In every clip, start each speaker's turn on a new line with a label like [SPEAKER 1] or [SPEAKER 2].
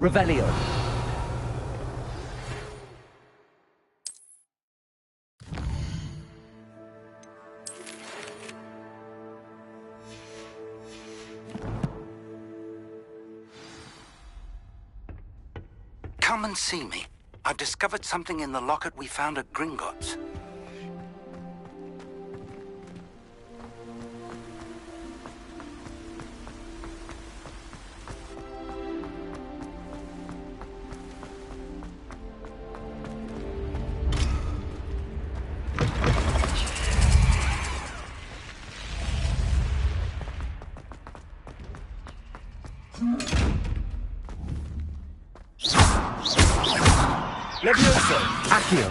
[SPEAKER 1] Revelio.
[SPEAKER 2] Come and see me. I've discovered something in the locket we found at Gringotts.
[SPEAKER 1] Levioso. Accio.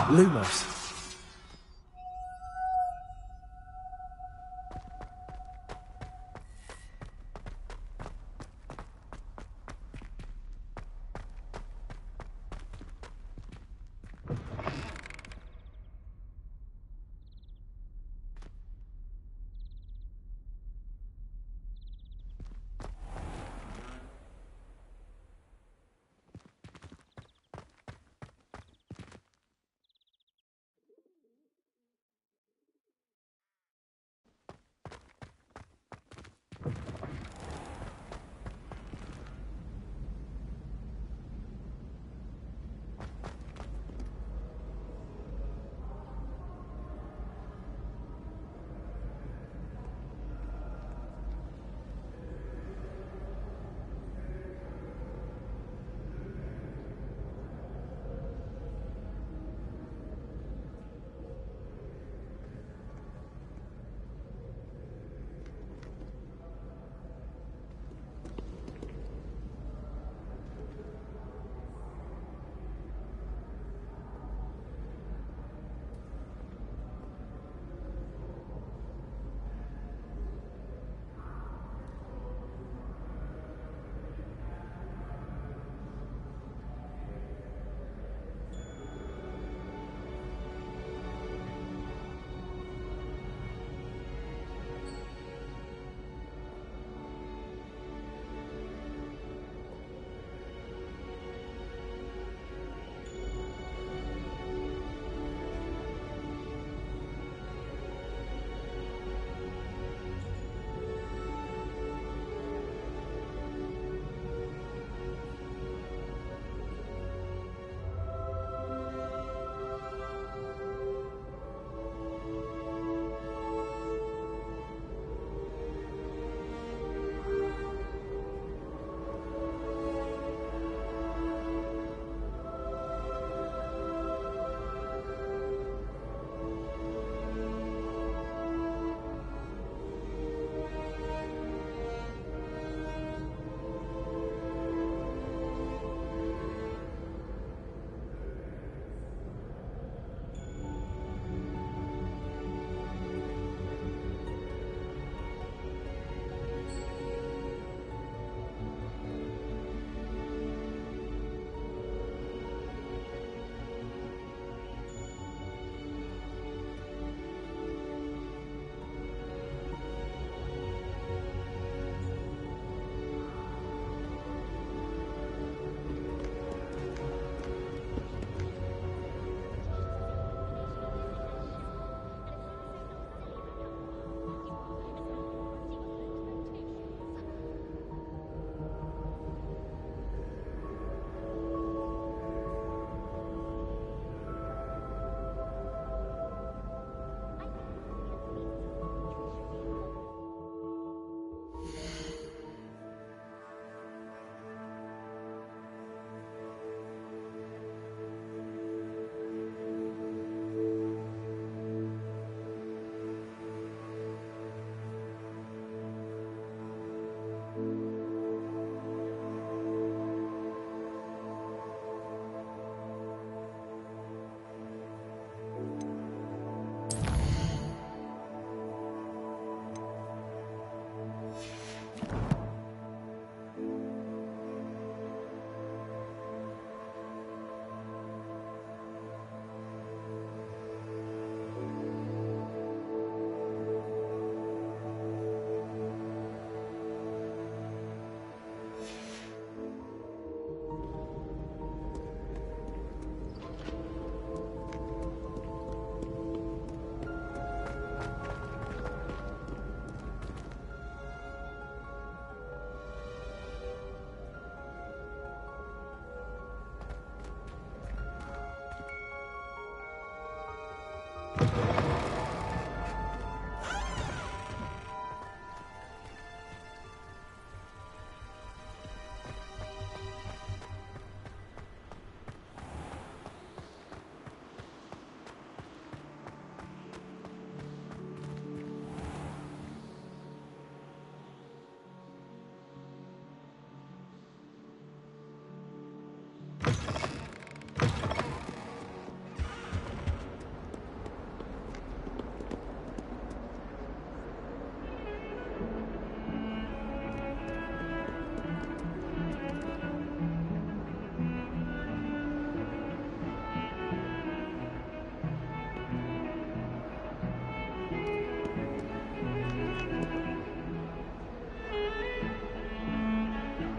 [SPEAKER 1] Lumos.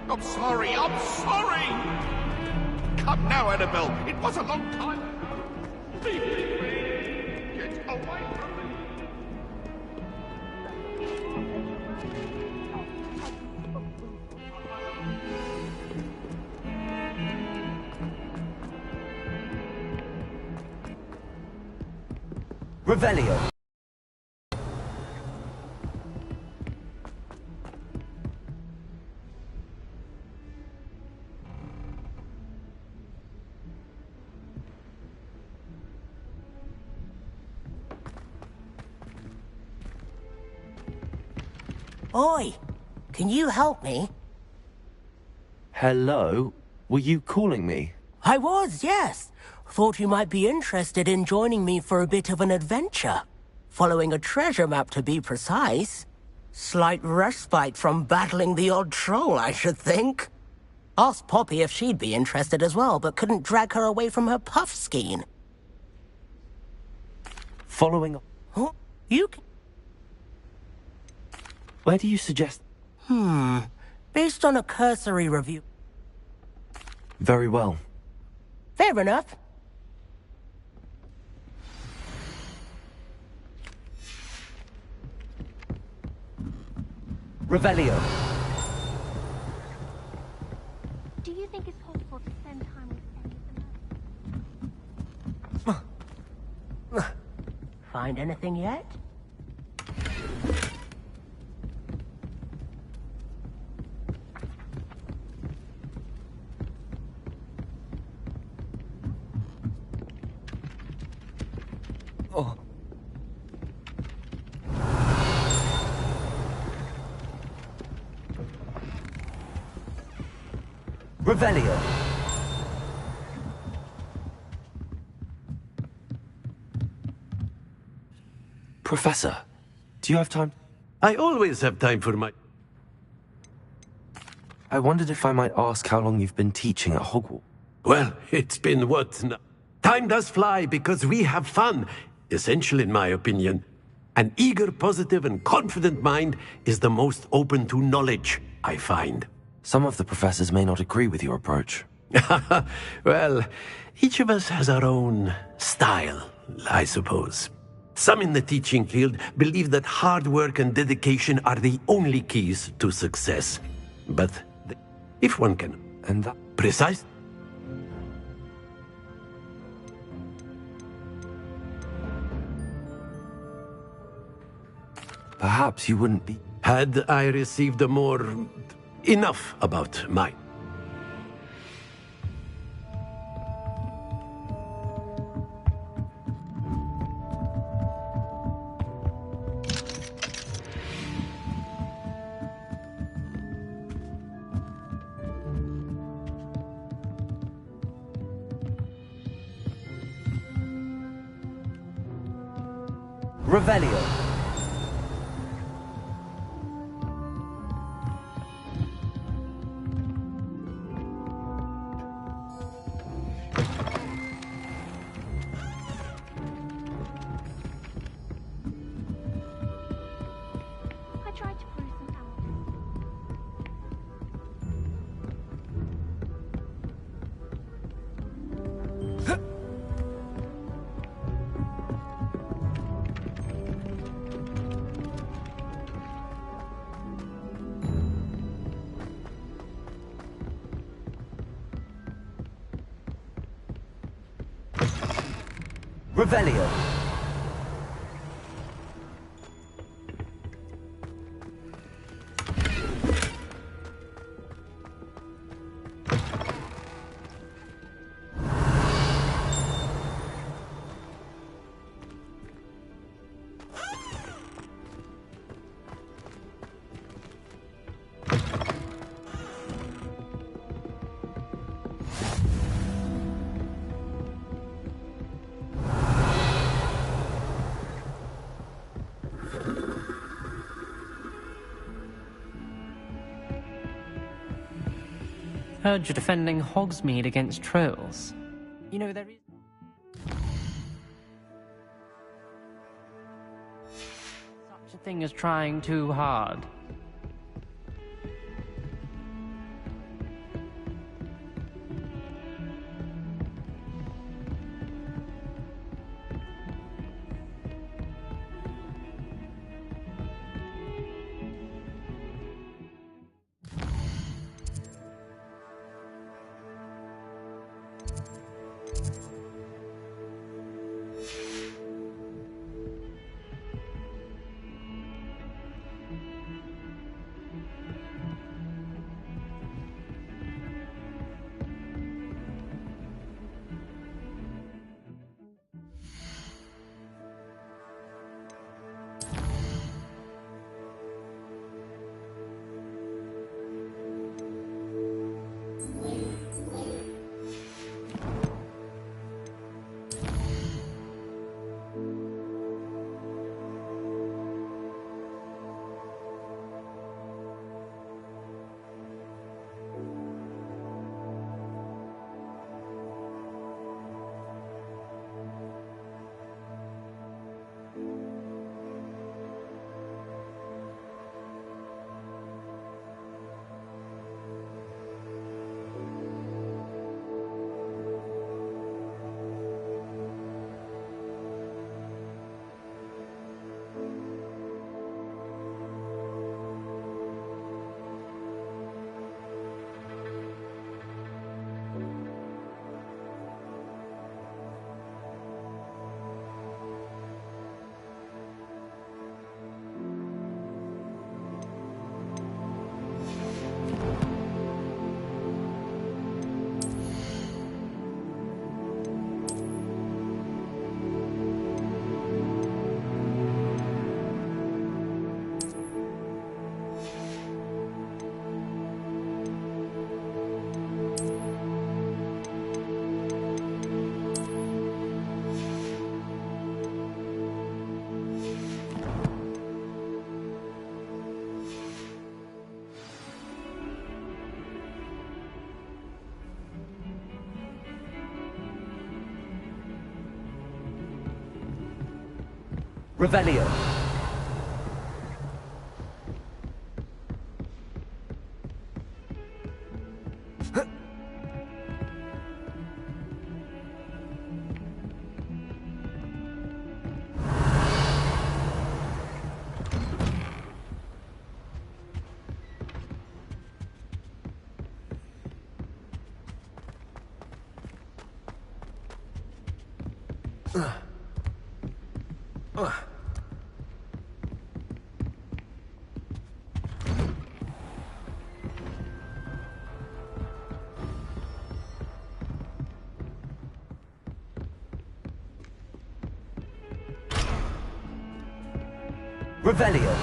[SPEAKER 3] I'm sorry, I'm sorry! Come now, Annabelle, it was a long time ago. Leave me, please. Get away from me.
[SPEAKER 1] Revelio.
[SPEAKER 4] Oi, can you help me?
[SPEAKER 1] Hello? Were you calling me?
[SPEAKER 4] I was, yes. Thought you might be interested in joining me for a bit of an adventure. Following a treasure map, to be precise. Slight respite from battling the odd troll, I should think. Asked Poppy if she'd be interested as well, but couldn't drag her away from her puff skein.
[SPEAKER 1] Following...
[SPEAKER 4] Huh? You can...
[SPEAKER 1] Where do you suggest...
[SPEAKER 4] Based on a cursory review.
[SPEAKER 1] Very well.
[SPEAKER 4] Fair enough.
[SPEAKER 1] Revelio.
[SPEAKER 5] Do you think it's possible to spend time with any of them?
[SPEAKER 4] Find anything yet?
[SPEAKER 1] Oh. Revelio. Professor, do you have time?
[SPEAKER 6] I always have time for my...
[SPEAKER 1] I wondered if I might ask how long you've been teaching at Hogwarts.
[SPEAKER 6] Well, it's been what now? Time does fly because we have fun. Essential in my opinion. An eager, positive, and confident mind is the most open to knowledge, I find.
[SPEAKER 1] Some of the professors may not agree with your approach.
[SPEAKER 6] Well, each of us has our own style, I suppose. Some in the teaching field believe that hard work and dedication are the only keys to success. But if one can...
[SPEAKER 1] And that...
[SPEAKER 6] Precise?
[SPEAKER 1] Perhaps you wouldn't be...
[SPEAKER 6] Had I received a more... enough about mine.
[SPEAKER 1] Revelio.
[SPEAKER 5] I tried to brew some out.
[SPEAKER 1] Revelio.
[SPEAKER 7] Heard you're defending Hogsmeade against trolls. You know, there is... such a thing as trying too hard.
[SPEAKER 8] Revelio. Revelio.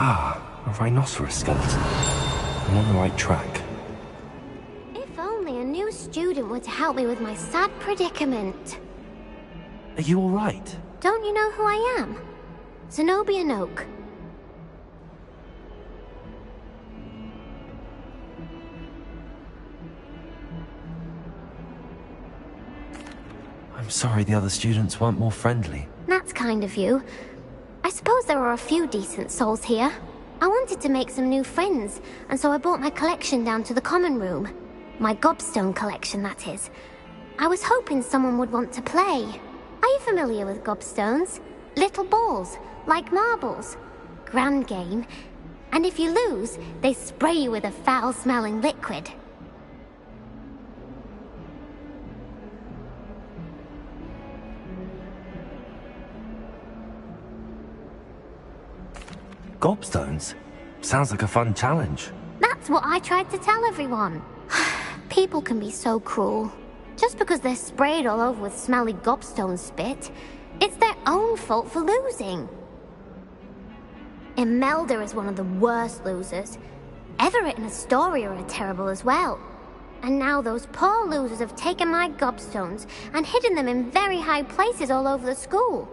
[SPEAKER 1] Ah, a rhinoceros skeleton. I'm on the right track.
[SPEAKER 5] If only a new student were to help me with my sad predicament.
[SPEAKER 1] Are you alright?
[SPEAKER 5] Don't you know who I am? Zenobia Noak.
[SPEAKER 1] I'm sorry the other students weren't more friendly.
[SPEAKER 5] That's kind of you. I suppose there are a few decent souls here. I wanted to make some new friends, and so I brought my collection down to the common room. My gobstone collection, that is. I was hoping someone would want to play. Are you familiar with gobstones? Little balls, like marbles. Grand game. And if you lose, they spray you with a foul-smelling liquid.
[SPEAKER 1] Gobstones? Sounds like a fun challenge.
[SPEAKER 5] That's what I tried to tell everyone. People can be so cruel. Just because they're sprayed all over with smelly gobstone spit, it's their own fault for losing. Imelda is one of the worst losers. Everett and Astoria are terrible as well. And now those poor losers have taken my gobstones and hidden them in very high places all over the school.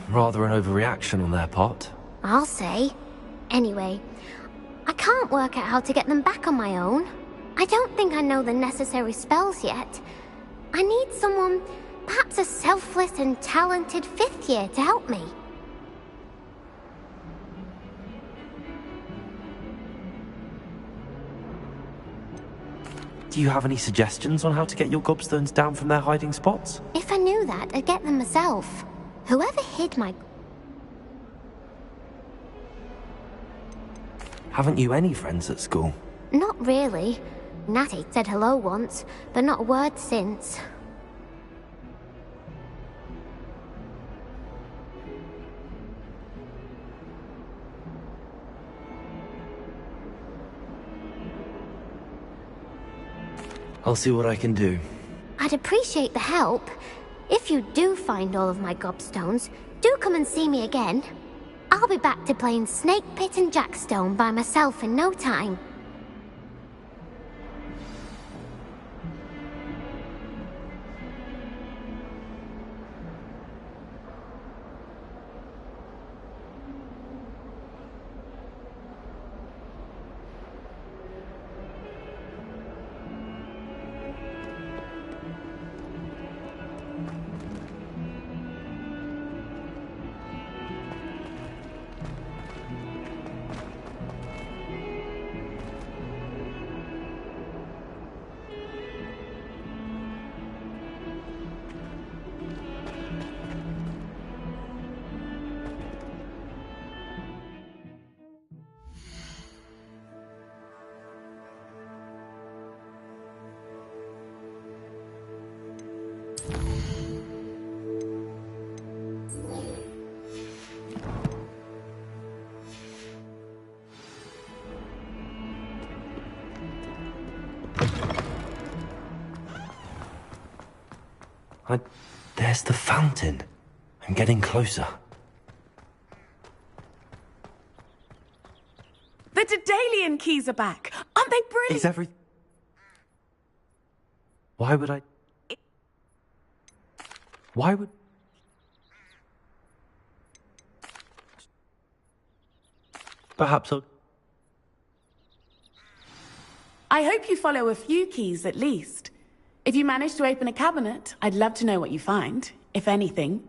[SPEAKER 1] Rather an overreaction on their part.
[SPEAKER 5] I'll say. Anyway, I can't work out how to get them back on my own. I don't think I know the necessary spells yet. I need someone, perhaps a selfless and talented 5th year to help me.
[SPEAKER 1] Do you have any suggestions on how to get your gobstones down from their hiding spots?
[SPEAKER 5] If I knew that, I'd get them myself. Whoever hid my...
[SPEAKER 1] Haven't you any friends at school?
[SPEAKER 5] Not really. Natty said hello once, but not a word since.
[SPEAKER 1] I'll see what I can do.
[SPEAKER 5] I'd appreciate the help. If you do find all of my gobstones, do come and see me again. I'll be back to playing Snake Pit and Jackstone by myself in no time.
[SPEAKER 1] There's the fountain. I'm getting closer.
[SPEAKER 8] The Daedalian keys are back. Aren't they brilliant?
[SPEAKER 1] Is every... Why would I... Why would... Perhaps I'll...
[SPEAKER 8] I hope you follow a few keys at least. If you manage to open a cabinet, I'd love to know what you find, if anything.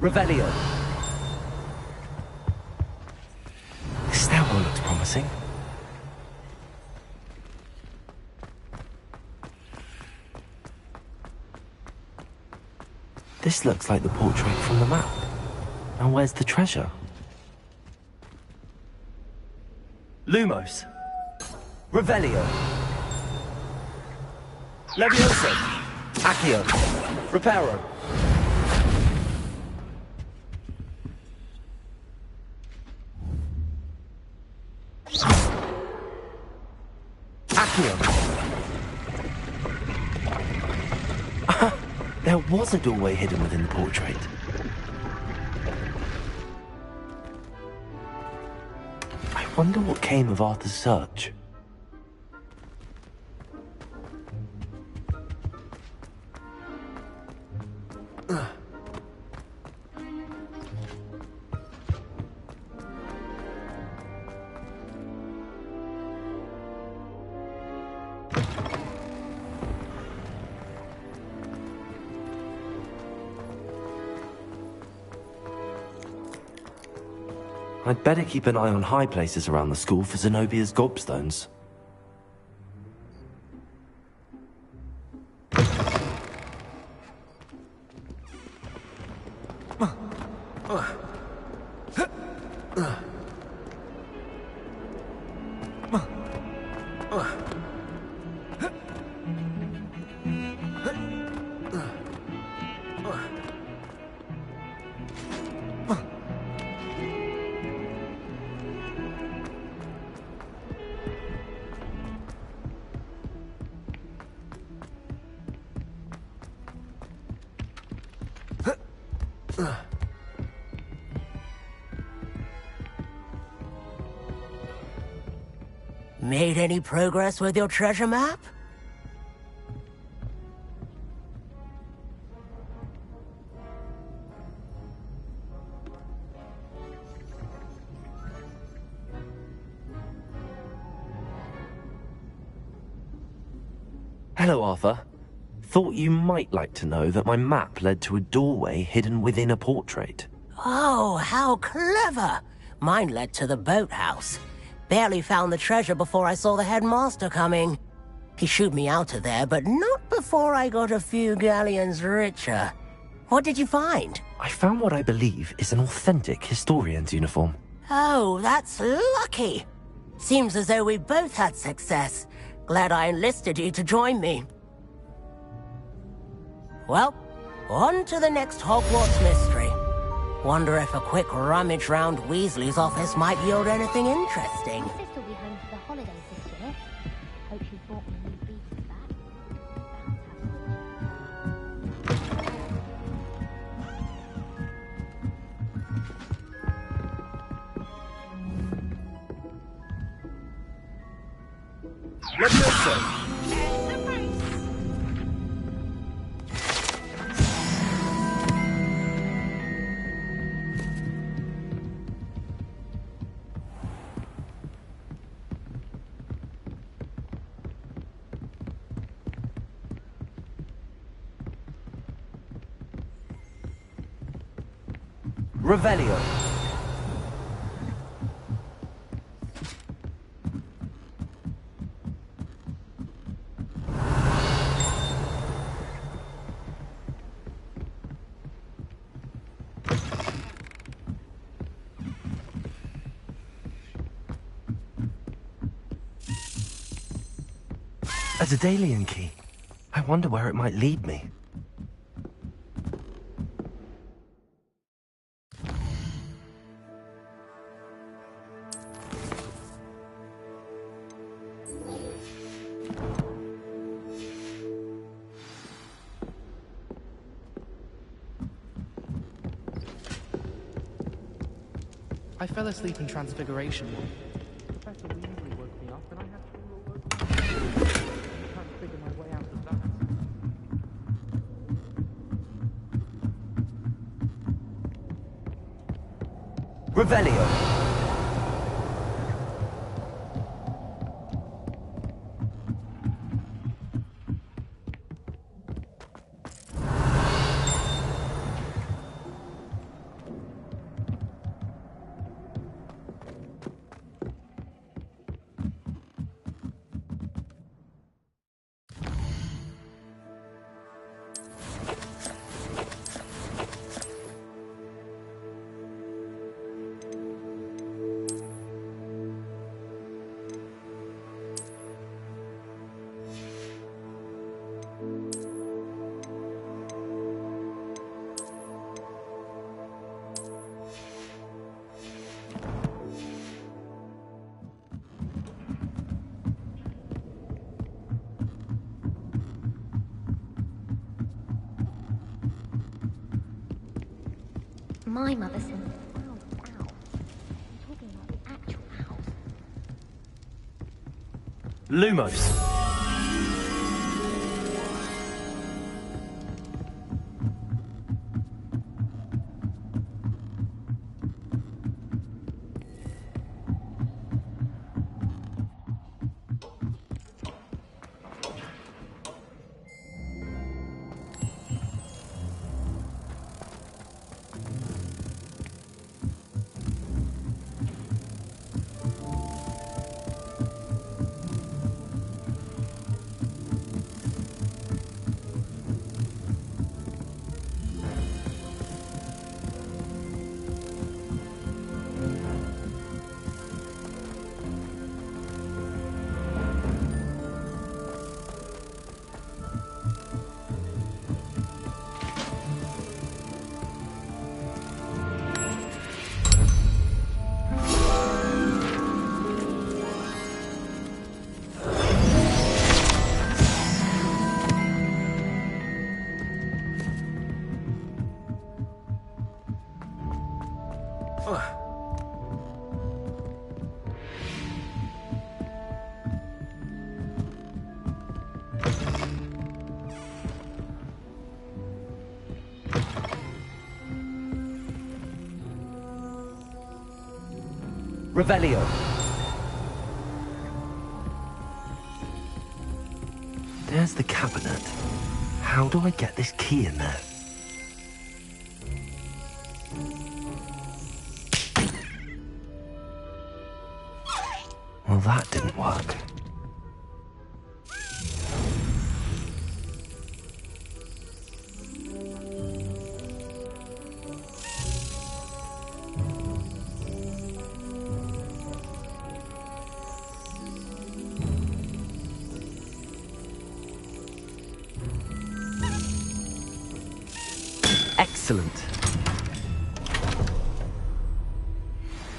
[SPEAKER 1] Revelio. This stairwell looks promising. This looks like the portrait from the map. And where's the treasure? Lumos. Revelio. Levioso. Accio. Reparo. Accio. There was a doorway hidden within the portrait. I wonder what came of Arthur's search. I'd better keep an eye on high places around the school for Zenobia's gobstones.
[SPEAKER 4] Made any progress with your treasure map?
[SPEAKER 1] Hello, Arthur. Thought you might like to know that my map led to a doorway hidden within a portrait.
[SPEAKER 4] Oh, how clever! Mine led to the boathouse. Barely found the treasure before I saw the headmaster coming. He shooed me out of there, but not before I got a few galleons richer. What did you find?
[SPEAKER 1] I found what I believe is an authentic historian's uniform.
[SPEAKER 4] Oh, that's lucky. Seems as though we both had success. Glad I enlisted you to join me. Well, on to the next Hogwarts mystery. Wonder if a quick rummage round Weasley's office might yield anything interesting.
[SPEAKER 5] My sister will be home for the holidays this year. Hope she's brought me new beads back.
[SPEAKER 1] Levioso! Revelio. A Daedalian key. I wonder where it might lead me.
[SPEAKER 9] I fell asleep in Transfiguration. Professor Weasley woke me up and I had to do all over. Trying to figure my way out of that.
[SPEAKER 1] Revelio.
[SPEAKER 5] My mother said the sound was out. I'm talking about the actual house.
[SPEAKER 1] Lumos. Revelio. There's the cabinet. How do I get this key in there? Well, that didn't work. Excellent.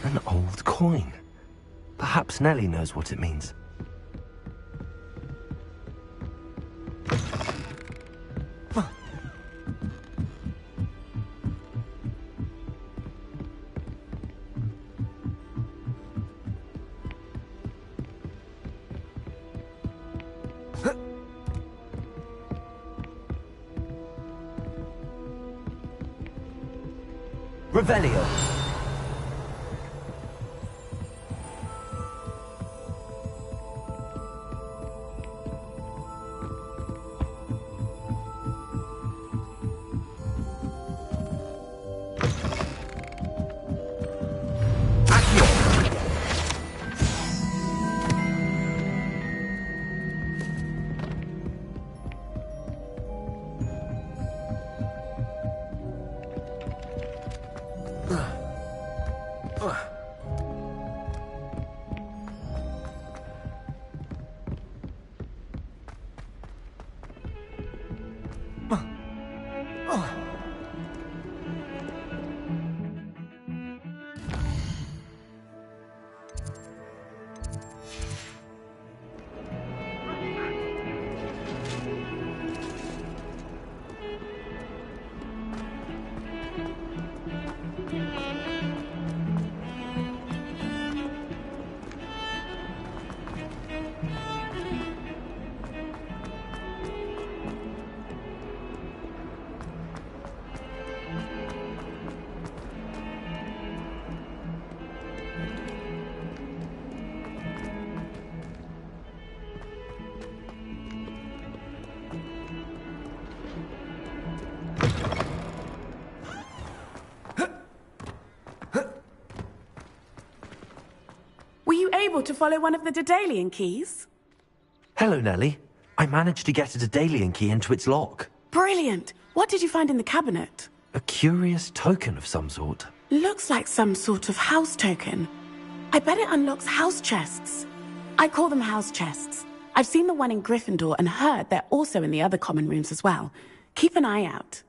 [SPEAKER 1] An old coin. Perhaps Nellie knows what it means. Revelio.
[SPEAKER 8] Were you able to follow one of the Daedalian keys?
[SPEAKER 1] Hello, Nellie. I managed to get a Daedalian key into its lock.
[SPEAKER 8] Brilliant! What did you find in the cabinet?
[SPEAKER 1] A curious token of some sort.
[SPEAKER 8] Looks like some sort of house token. I bet it unlocks house chests. I call them house chests. I've seen the one in Gryffindor and heard they're also in the other common rooms as well. Keep an eye out.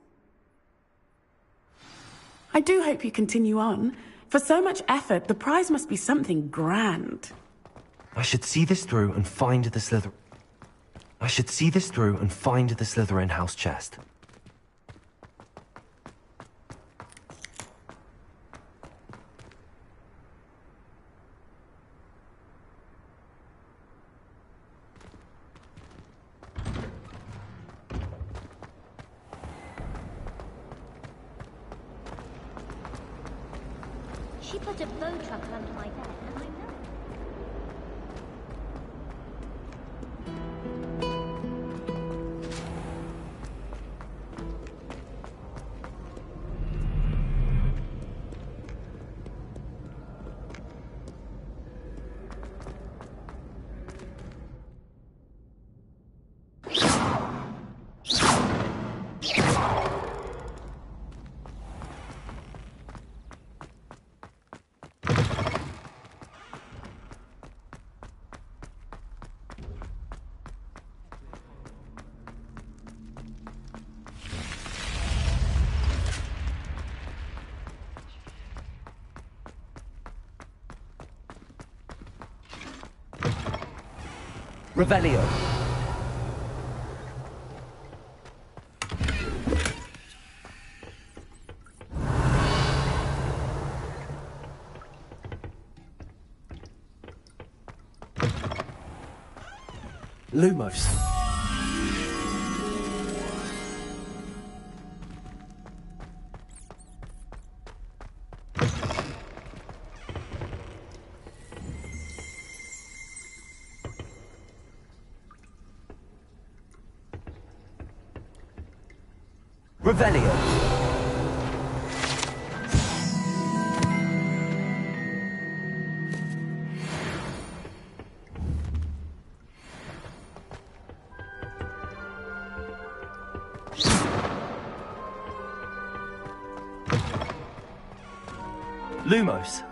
[SPEAKER 8] I do hope you continue on. For so much effort, the prize must be something grand.
[SPEAKER 1] I should see this through and find the Slytherin house chest.
[SPEAKER 5] She put a bow truckle under my bed, and I know.
[SPEAKER 1] Revelio. Lumos. Revelio. Lumos.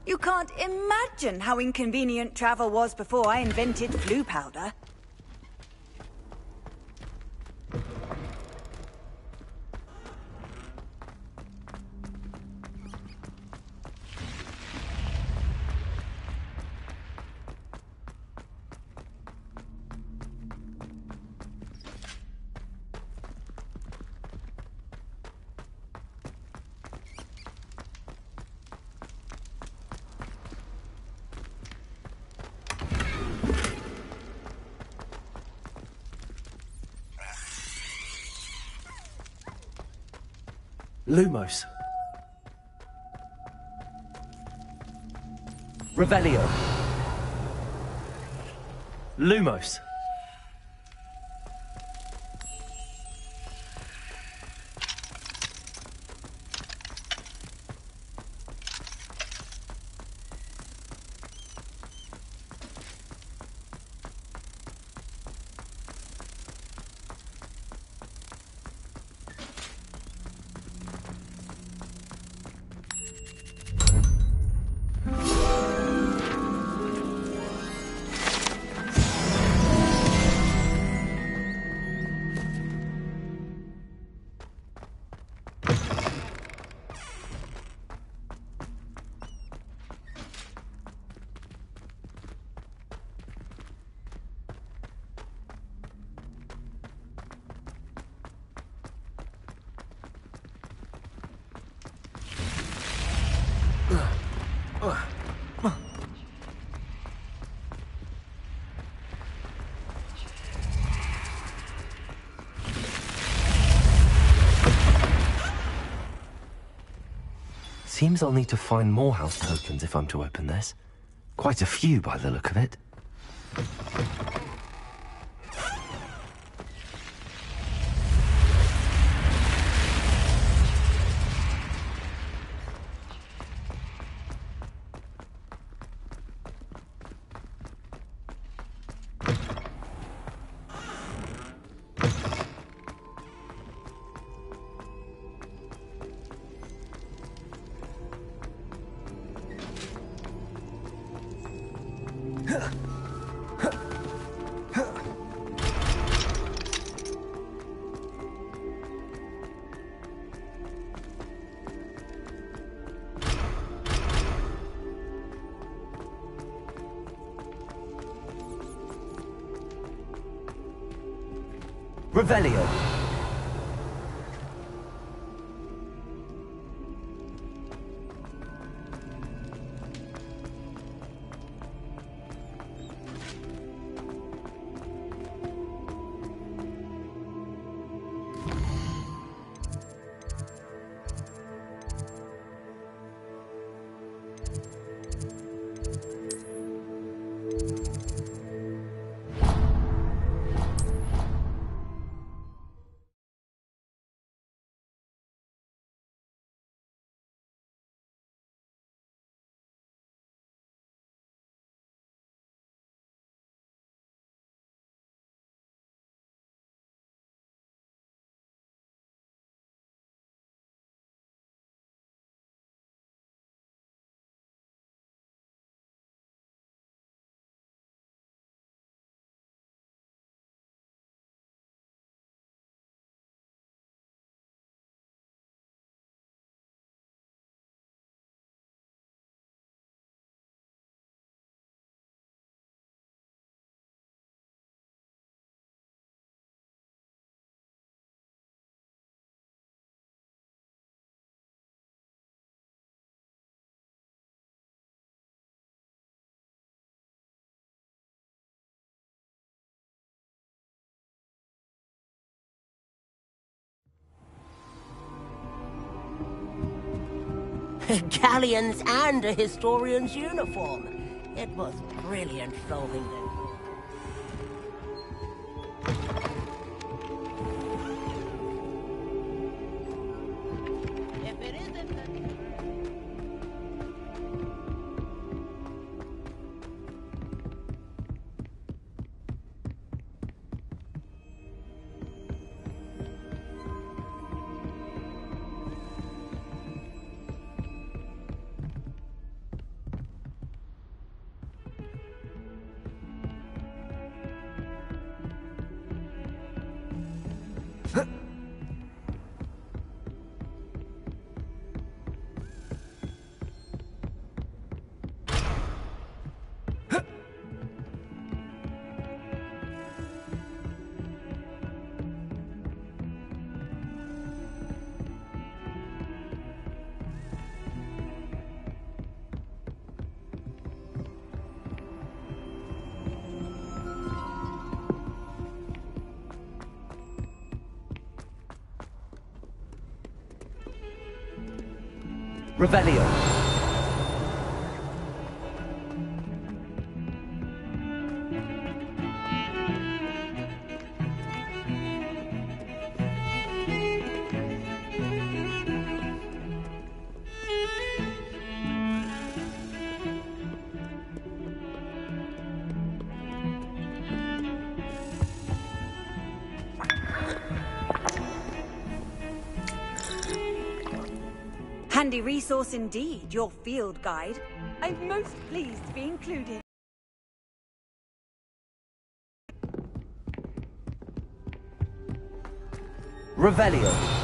[SPEAKER 10] You can't imagine how inconvenient travel was before I invented flu powder.
[SPEAKER 1] Lumos. Revelio. Lumos. Seems I'll need to find more house tokens if I'm to open this. Quite a few by the look of it. Revelio.
[SPEAKER 4] Galleons and a historian's uniform. It was brilliant solving them. If it isn't
[SPEAKER 1] Revelio.
[SPEAKER 10] Handy resource indeed, your field guide. I'm most pleased to be included.
[SPEAKER 1] Revelio.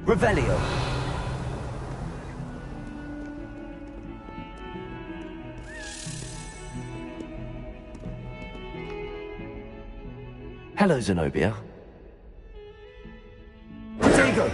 [SPEAKER 1] Revelio. Hello, Zenobia. Diego!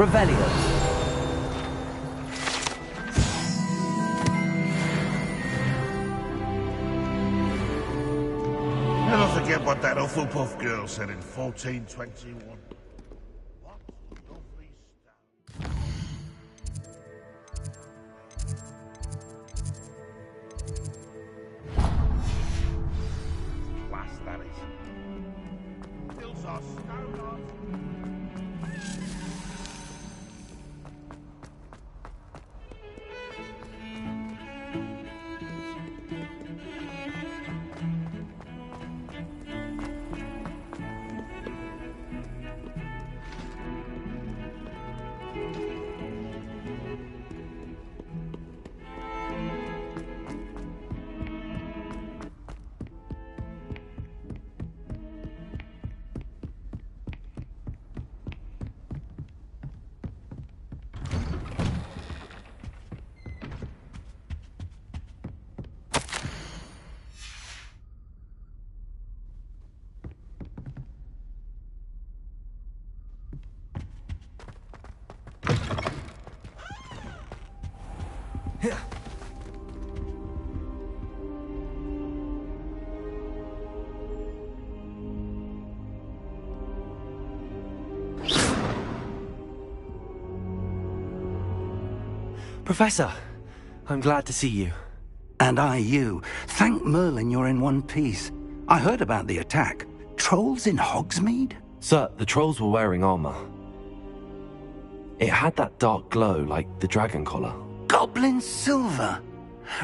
[SPEAKER 1] Revelio.
[SPEAKER 3] Never forget what that Hufflepuff girl said in 1421. What a lovely stone. Glass, that is. Hills are stone art.
[SPEAKER 1] Professor, I'm glad to see you.
[SPEAKER 2] And I you. Thank Merlin you're in one piece. I heard about the attack. Trolls in Hogsmeade?
[SPEAKER 1] Sir, the trolls were wearing armor. It had that dark glow like the dragon collar.
[SPEAKER 2] Goblin silver!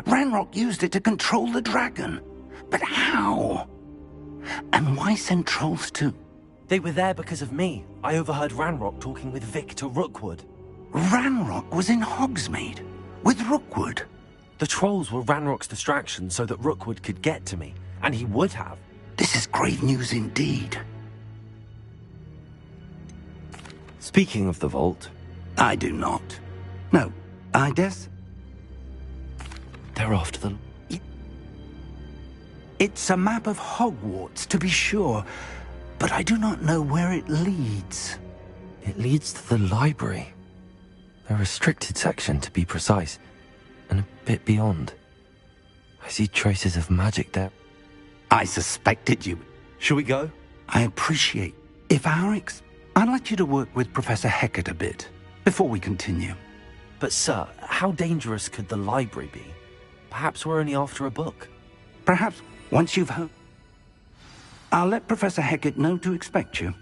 [SPEAKER 2] Ranrock used it to control the dragon. But how? And why send trolls to...
[SPEAKER 1] They were there because of me. I overheard Ranrock talking with Victor Rookwood.
[SPEAKER 2] Ranrock was in Hogsmeade? With Rookwood?
[SPEAKER 1] The trolls were Ranrock's distraction so that Rookwood could get to me. And he would have.
[SPEAKER 2] This is grave news indeed.
[SPEAKER 1] Speaking of the vault...
[SPEAKER 2] I do not. No, I guess...
[SPEAKER 1] They're after the...
[SPEAKER 2] It's a map of Hogwarts, to be sure, but I do not know where it leads.
[SPEAKER 1] It leads to the library. A restricted section, to be precise, and a bit beyond. I see traces of magic there.
[SPEAKER 2] I suspected you.
[SPEAKER 1] Shall we go?
[SPEAKER 2] I appreciate. If I'd like you to work with Professor Hecat a bit, before we continue.
[SPEAKER 1] But sir, how dangerous could the library be? Perhaps we're only after a book.
[SPEAKER 2] Perhaps, once you've heard... I'll let Professor Hecat know to expect you.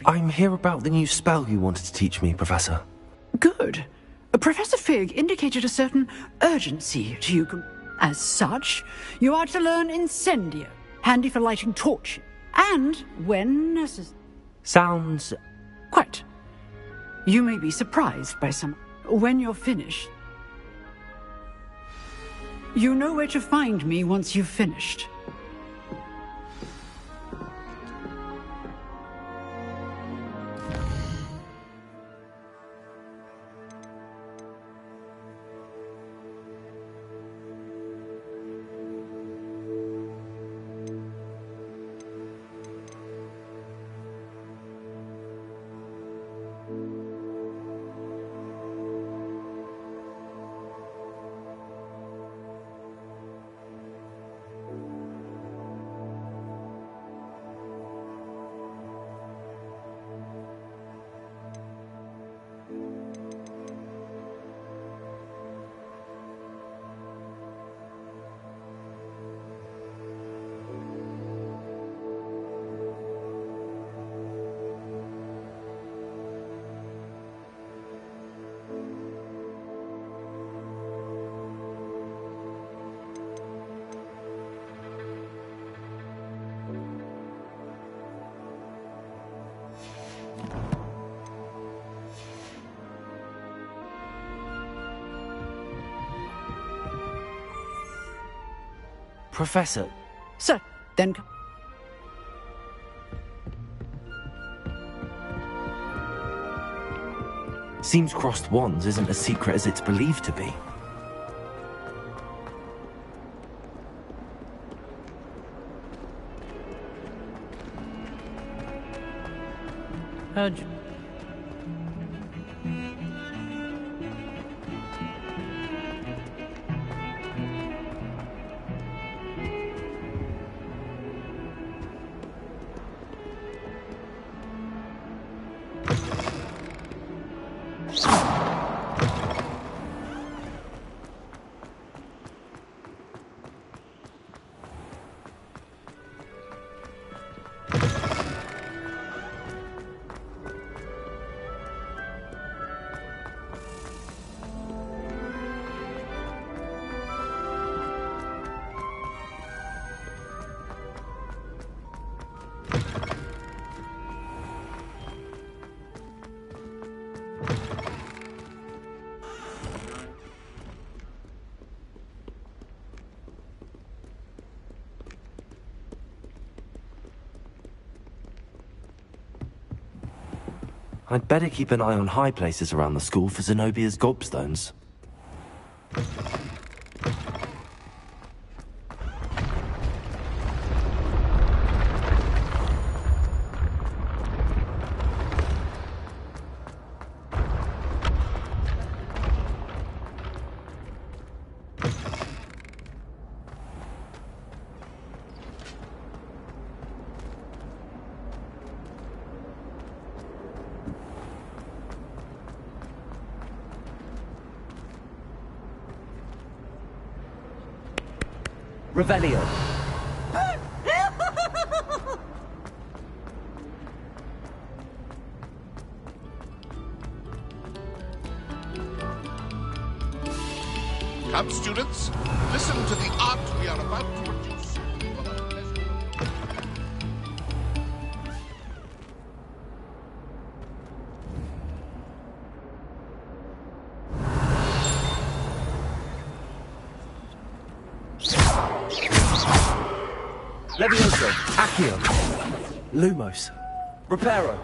[SPEAKER 1] I'm here about the new spell you wanted to teach me, Professor.
[SPEAKER 11] Good. Professor Fig indicated a certain urgency to you. As such, you are to learn Incendio, handy for lighting torches, and when necessary.
[SPEAKER 1] Sounds...
[SPEAKER 11] Quite. You may be surprised by some... When you're finished... You know where to find me once you've finished.
[SPEAKER 1] Professor...
[SPEAKER 11] Sir, then...
[SPEAKER 1] Seems crossed wands isn't as secret as it's believed to be.
[SPEAKER 7] Heard you.
[SPEAKER 1] I'd better keep an eye on high places around the school for Zenobia's gobstones.
[SPEAKER 12] Revelio.
[SPEAKER 3] Come, students, listen to the art we are about to produce for the pleasure of...
[SPEAKER 12] Levioso. Accio. Lumos. Reparo.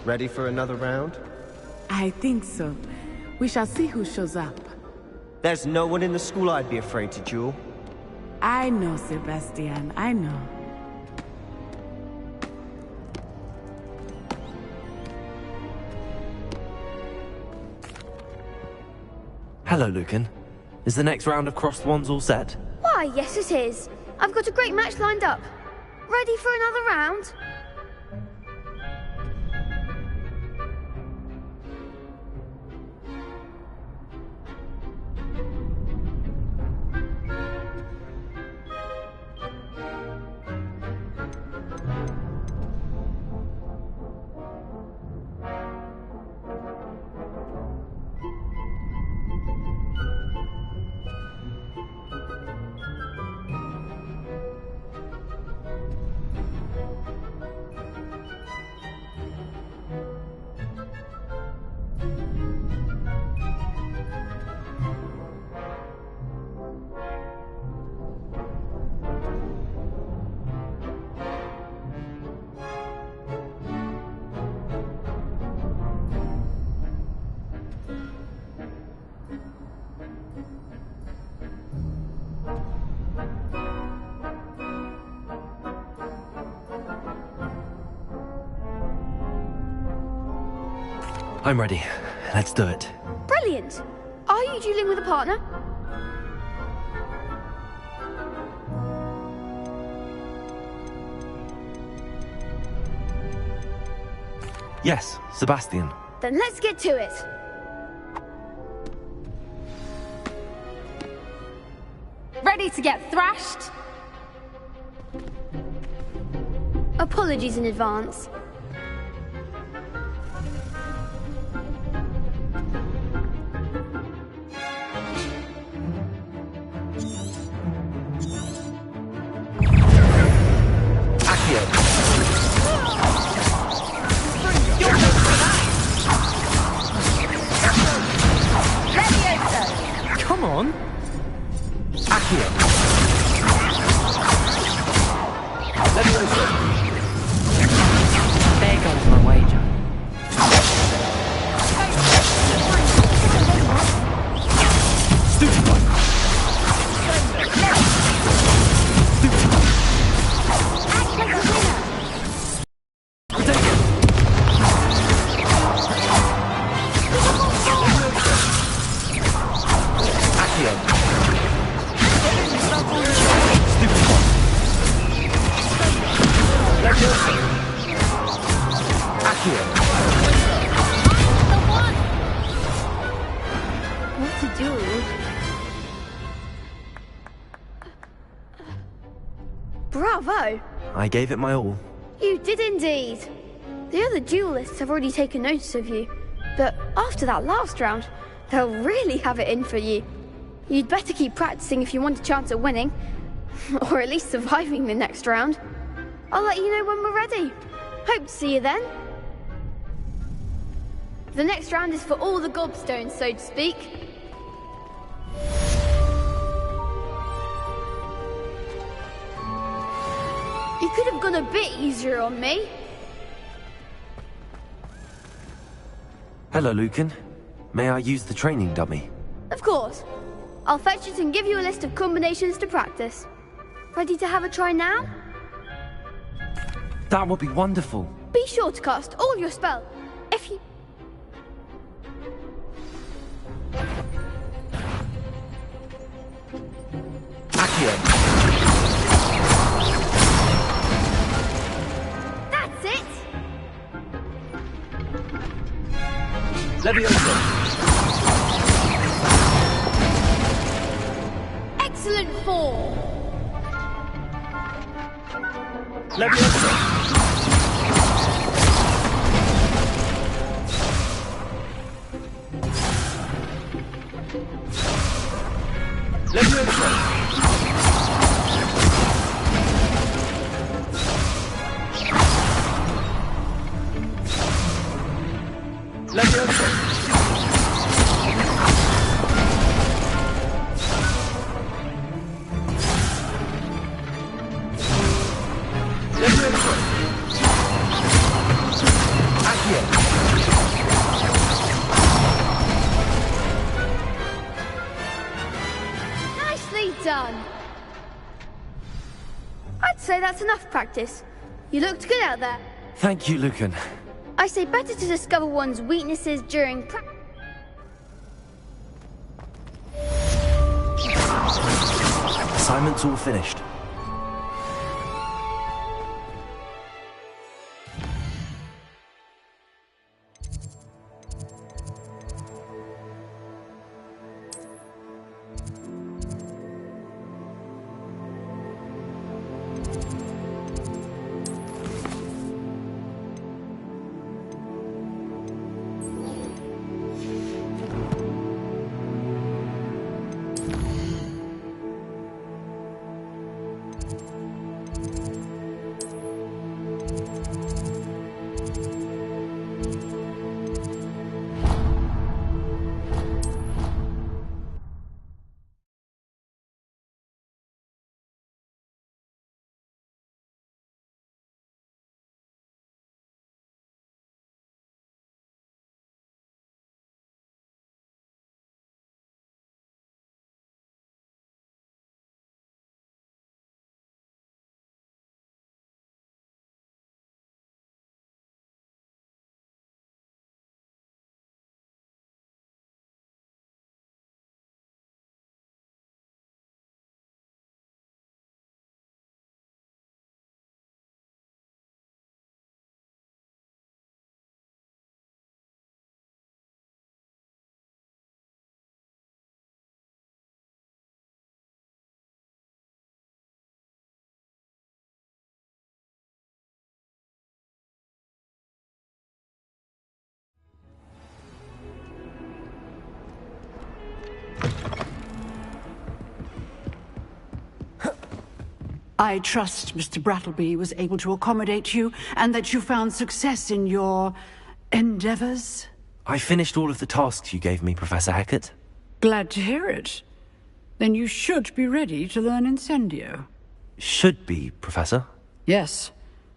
[SPEAKER 12] Ready for another round?
[SPEAKER 8] I think so. We shall see who shows up.
[SPEAKER 12] There's no one in the school I'd be afraid to duel.
[SPEAKER 8] I know, Sebastian, I know.
[SPEAKER 1] Hello, Lucan. Is the next round of crossed wands all set?
[SPEAKER 13] Why, yes it is. I've got a great match lined up. Ready for another round?
[SPEAKER 1] I'm ready. Let's do it.
[SPEAKER 13] Brilliant! Are you dueling with a partner?
[SPEAKER 1] Yes, Sebastian.
[SPEAKER 13] Then let's get to it.
[SPEAKER 14] Ready to get thrashed?
[SPEAKER 13] Apologies in advance.
[SPEAKER 1] Come on! Accio!
[SPEAKER 7] There goes my wager.
[SPEAKER 1] Stupid one!
[SPEAKER 13] What to do? Bravo!
[SPEAKER 1] I gave it my all.
[SPEAKER 13] You did indeed. The other duelists have already taken notice of you, but after that last round, they'll really have it in for you. You'd better keep practicing if you want a chance at winning, or at least surviving the next round. I'll let you know when we're ready. Hope to see you then. The next round is for all the gobstones, so to speak. You could have gone a bit easier on me.
[SPEAKER 1] Hello, Lucan. May I use the training dummy?
[SPEAKER 13] Of course. I'll fetch it and give you a list of combinations to practice. Ready to have a try now?
[SPEAKER 1] That would be wonderful.
[SPEAKER 13] Be sure to cast all your spell. If you... That's it! Excellent form! say that's enough practice. You looked good out there.
[SPEAKER 1] Thank you, Lucan.
[SPEAKER 13] I say better to discover one's weaknesses during practice.
[SPEAKER 1] Assignment's all finished.
[SPEAKER 11] I trust Mr. Brattleby was able to accommodate you, and that you found success in your endeavors.
[SPEAKER 1] I finished all of the tasks you gave me, Professor Hackett.
[SPEAKER 11] Glad to hear it. Then you should be ready to learn Incendio.
[SPEAKER 1] Should be, Professor.
[SPEAKER 11] Yes.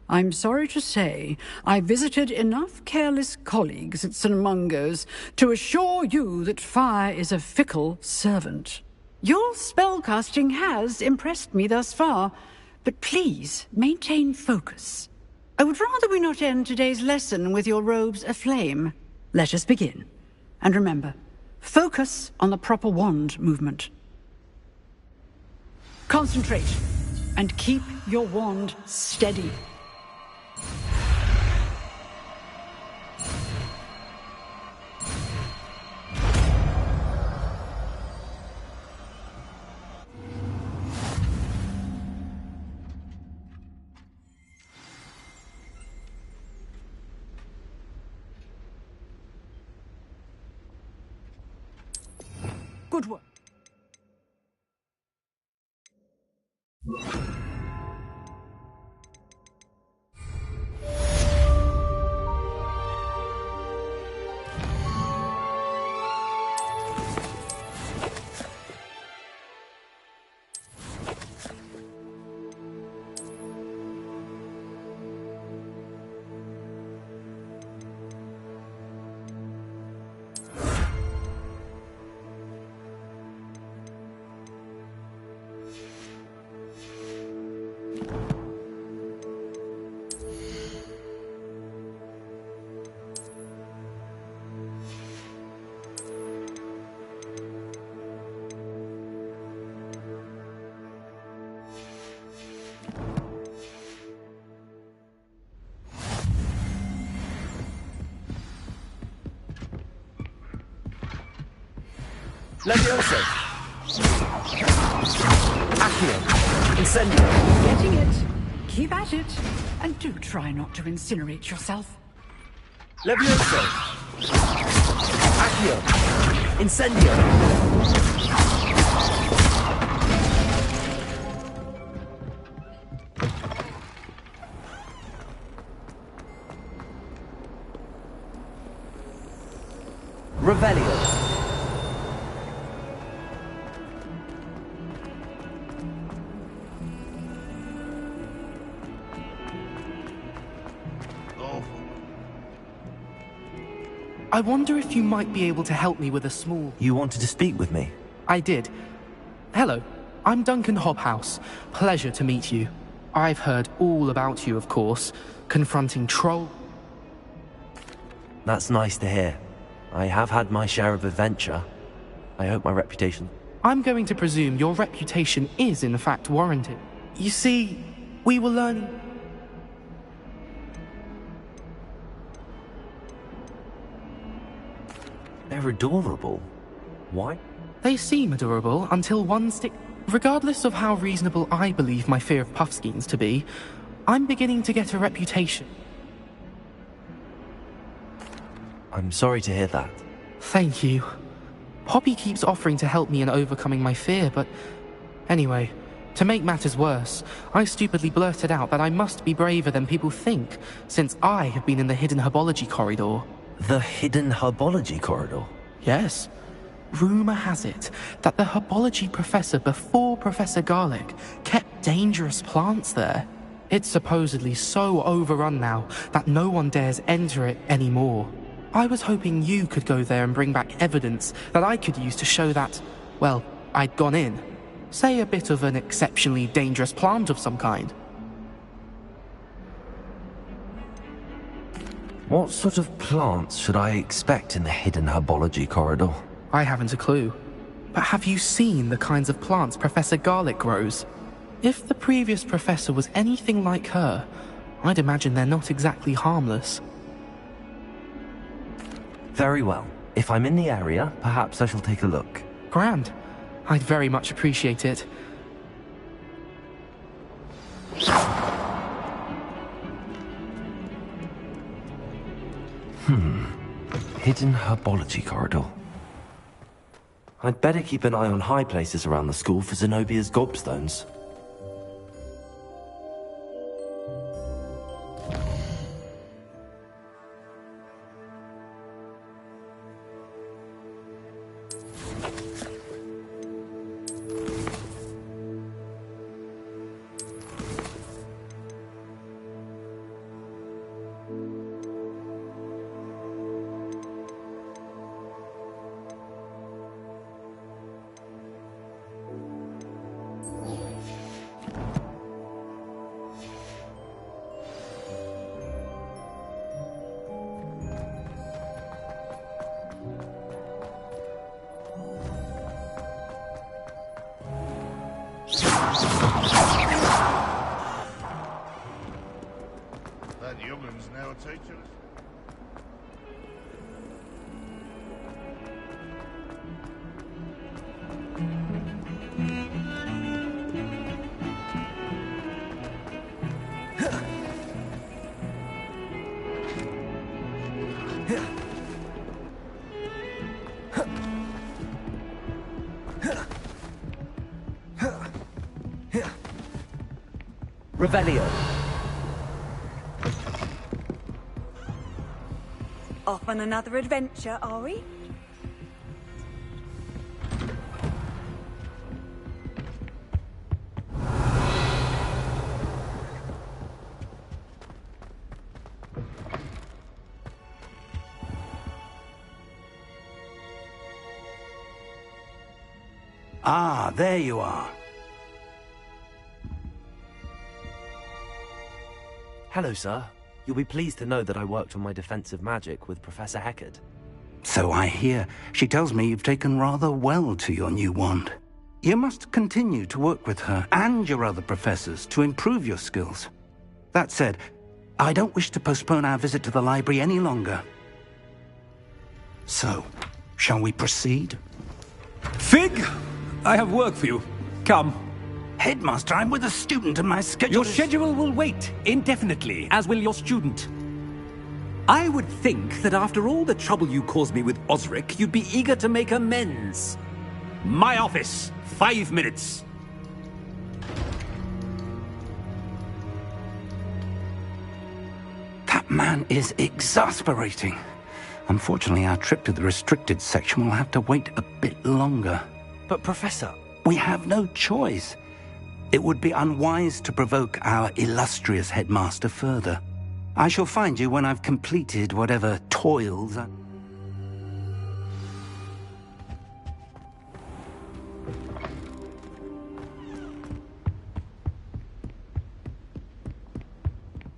[SPEAKER 11] I'm sorry to say, I visited enough careless colleagues at St. Mungo's to assure you that fire is a fickle servant. Your spellcasting has impressed me thus far, but please maintain focus. I would rather we not end today's lesson with your robes aflame. Let us begin. And remember, focus on the proper wand movement. Concentrate, and keep your wand steady. Good work.
[SPEAKER 1] Levioso! Accio! Incendio!
[SPEAKER 11] Getting it. Keep at it. And do try not to incinerate yourself.
[SPEAKER 1] Levioso! Accio! Incendio! Revelio!
[SPEAKER 9] I wonder if you might be able to help me with a small...
[SPEAKER 1] You wanted to speak with me?
[SPEAKER 9] I did. Hello, I'm Duncan Hobhouse. Pleasure to meet you. I've heard all about you, of course, confronting troll...
[SPEAKER 1] That's nice to hear. I have had my share of adventure. I hope my reputation...
[SPEAKER 9] I'm going to presume your reputation is in fact warranted. You see, we were learning...
[SPEAKER 1] They're adorable. Why?
[SPEAKER 9] They seem adorable until one stick... Regardless of how reasonable I believe my fear of Puffskeins to be, I'm beginning to get a reputation.
[SPEAKER 1] I'm sorry to hear that.
[SPEAKER 9] Thank you. Poppy keeps offering to help me in overcoming my fear, but... Anyway, to make matters worse, I stupidly blurted out that I must be braver than people think, since I have been in the hidden herbology corridor.
[SPEAKER 1] The hidden herbology corridor?
[SPEAKER 9] Yes. Rumour has it that the herbology professor before Professor Garlic kept dangerous plants there. It's supposedly so overrun now that no one dares enter it anymore. I was hoping you could go there and bring back evidence that I could use to show that, well, I'd gone in. Say a bit of an exceptionally dangerous plant of some kind.
[SPEAKER 1] What sort of plants should I expect in the hidden herbology corridor?
[SPEAKER 9] I haven't a clue. But have you seen the kinds of plants Professor Garlic grows? If the previous professor was anything like her, I'd imagine they're not exactly harmless.
[SPEAKER 1] Very well. If I'm in the area, perhaps I shall take a look.
[SPEAKER 9] Grand. I'd very much appreciate it.
[SPEAKER 1] Hidden herbology corridor. I'd better keep an eye on high places around the school for Zenobia's gobstones.
[SPEAKER 3] That youngun's now teaching us.
[SPEAKER 1] Revelio.
[SPEAKER 10] Off on another adventure, are we?
[SPEAKER 2] Ah, there you are.
[SPEAKER 1] Hello, sir. You'll be pleased to know that I worked on my defensive magic with Professor Heckard.
[SPEAKER 2] So I hear. She tells me you've taken rather well to your new wand. You must continue to work with her and your other professors to improve your skills. That said, I don't wish to postpone our visit to the library any longer. So, shall we proceed?
[SPEAKER 15] Fig, I have work for you. Come.
[SPEAKER 2] Headmaster, I'm with a student and my schedule
[SPEAKER 15] Your schedule will wait indefinitely, as will your student. I would think that after all the trouble you caused me with Osric, you'd be eager to make amends. My office, 5 minutes.
[SPEAKER 2] That man is exasperating. Unfortunately, our trip to the restricted section will have to wait a bit longer.
[SPEAKER 1] But, Professor...
[SPEAKER 2] We have no choice. It would be unwise to provoke our illustrious headmaster further. I shall find you when I've completed whatever toils I...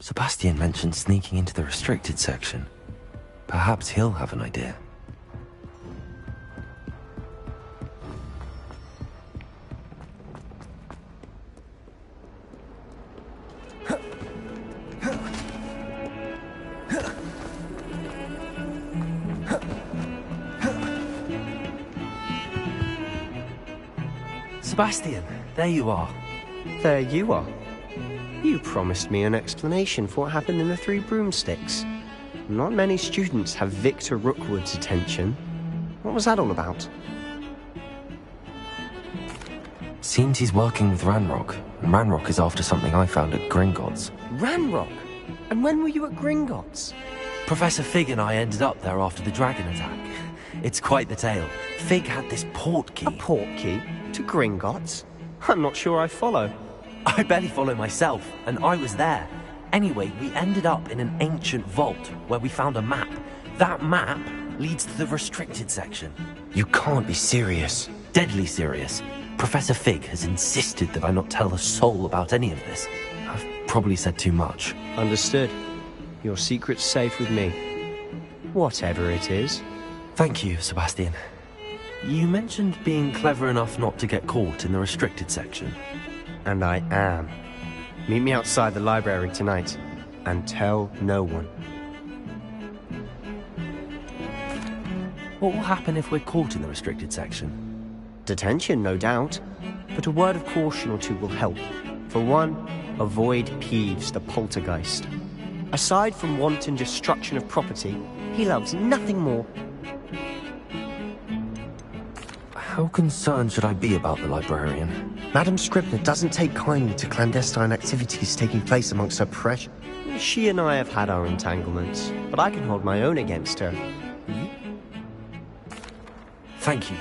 [SPEAKER 1] Sebastian mentioned sneaking into the restricted section. Perhaps he'll have an idea.
[SPEAKER 12] Sebastian,
[SPEAKER 1] There you are.
[SPEAKER 12] there you are. You promised me an explanation for what happened in the Three Broomsticks. Not many students have Victor Rookwood's attention. What was that all about?
[SPEAKER 1] Seems he's working with Ranrock, and Ranrock is after something I found at Gringotts.
[SPEAKER 12] Ranrock? And when were you at Gringotts?
[SPEAKER 1] Professor Fig and I ended up there after the dragon attack. It's quite the tale. Fig had this port key.
[SPEAKER 12] A port key? To Gringotts? I'm not sure I follow.
[SPEAKER 1] I barely follow myself, and I was there. Anyway, we ended up in an ancient vault where we found a map. That map leads to the restricted section.
[SPEAKER 12] You can't be serious.
[SPEAKER 1] Deadly serious. Professor Fig has insisted that I not tell a soul about any of this. I've probably said too much.
[SPEAKER 12] Understood. Your secret's safe with me. Whatever it is.
[SPEAKER 1] Thank you, Sebastian. You mentioned being clever enough not to get caught in the restricted section.
[SPEAKER 12] And I am. Meet me outside the library tonight, and tell no one.
[SPEAKER 1] What will happen if we're caught in the restricted section?
[SPEAKER 12] Detention, no doubt. But a word of caution or two will help. For one, avoid Peeves, the poltergeist. Aside from wanton destruction of property, he loves nothing more.
[SPEAKER 1] How concerned should I be about the librarian?
[SPEAKER 12] Madame Scribner doesn't take kindly to clandestine activities taking place amongst her press. She and I have had our entanglements, but I can hold my own against her.
[SPEAKER 1] Thank you.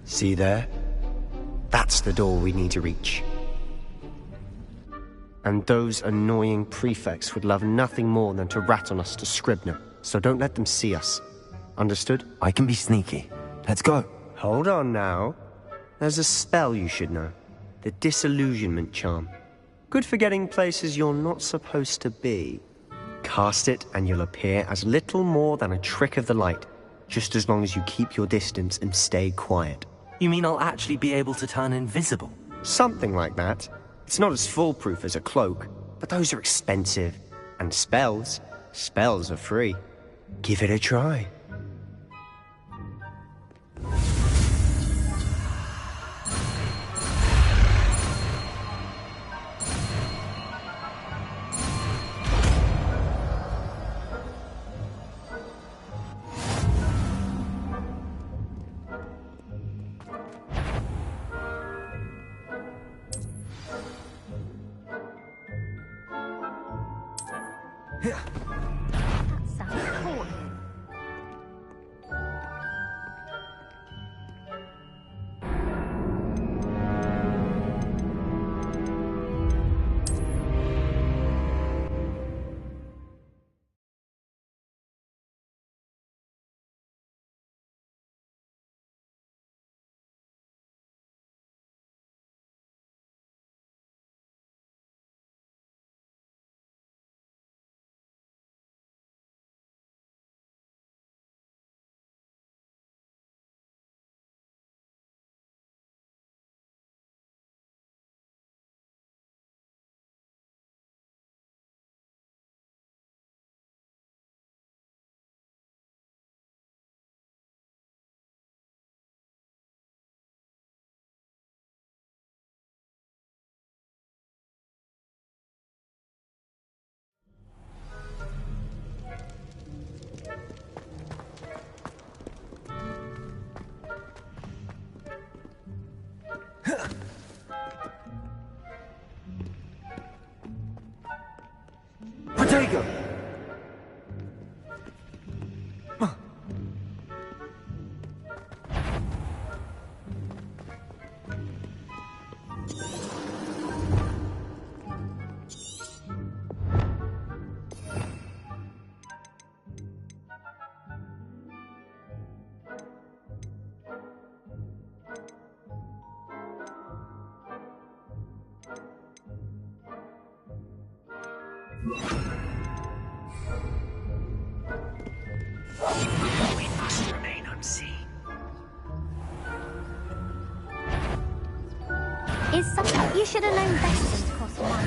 [SPEAKER 12] See there? That's the door we need to reach. And those annoying prefects would love nothing more than to rat on us to Scribner, so don't let them see us. Understood?
[SPEAKER 1] I can be sneaky. Let's go.
[SPEAKER 12] Hold on now. There's a spell you should know. The Disillusionment Charm. Good for getting places you're not supposed to be. Cast it and you'll appear as little more than a trick of the light, just as long as you keep your distance and stay quiet.
[SPEAKER 1] You mean I'll actually be able to turn invisible?
[SPEAKER 12] Something like that. It's not as foolproof as a cloak, but those are expensive. And spells are free. Give it a try. We must remain unseen.
[SPEAKER 5] Is something you should have known better than to cross one.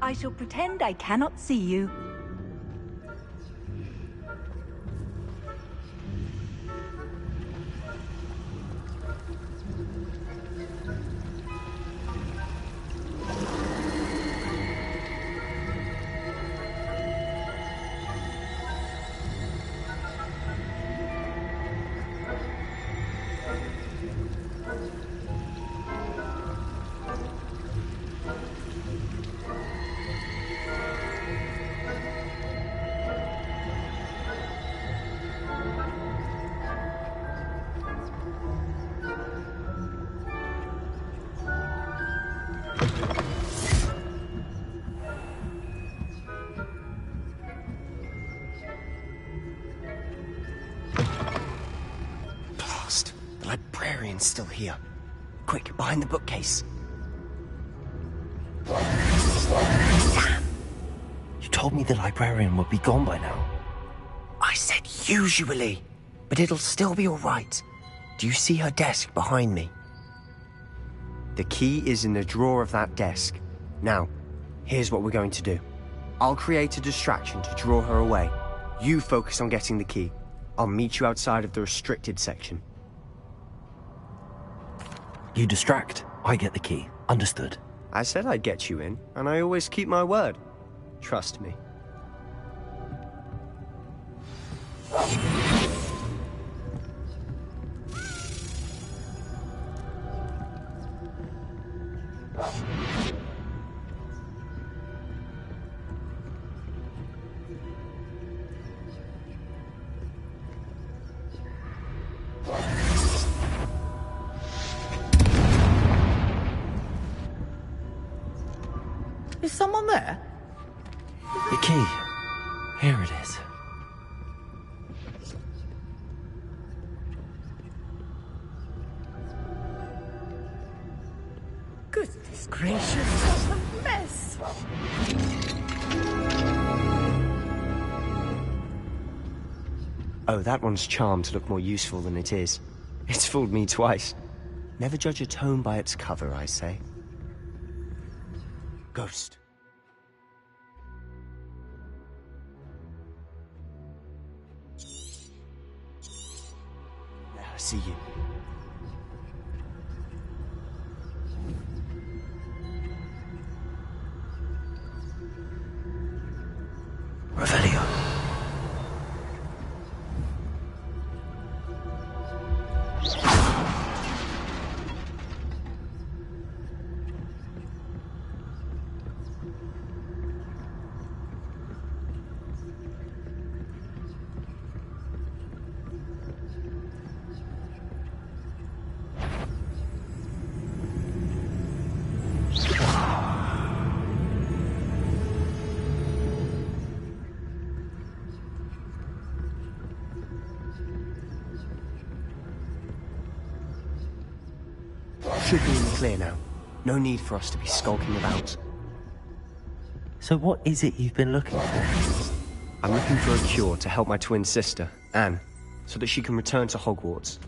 [SPEAKER 10] I shall pretend I cannot see you.
[SPEAKER 12] Still here. Quick, behind the bookcase.
[SPEAKER 1] Damn! You told me the librarian would be gone by now.
[SPEAKER 12] I said usually, but it'll still be all right. Do you see her desk behind me? The key is in the drawer of that desk. Now, here's what we're going to do. I'll create a distraction to draw her away. You focus on getting the key. I'll meet you outside of the restricted section.
[SPEAKER 1] You distract, I get the key. Understood.
[SPEAKER 12] I said I'd get you in, and I always keep my word. Trust me.
[SPEAKER 9] Is someone there?
[SPEAKER 1] The key. Here it is.
[SPEAKER 4] Goodness gracious, what a mess!
[SPEAKER 12] Oh, that one's charmed to look more useful than it is. It's fooled me twice. Never judge a tome by its cover, I say. Ghost. There, I see you.
[SPEAKER 1] Revelio.
[SPEAKER 12] Should be in the clear now. No need for us to be skulking about.
[SPEAKER 1] So what is it you've been looking for?
[SPEAKER 12] I'm looking for a cure to help my twin sister, Anne, so that she can return to Hogwarts.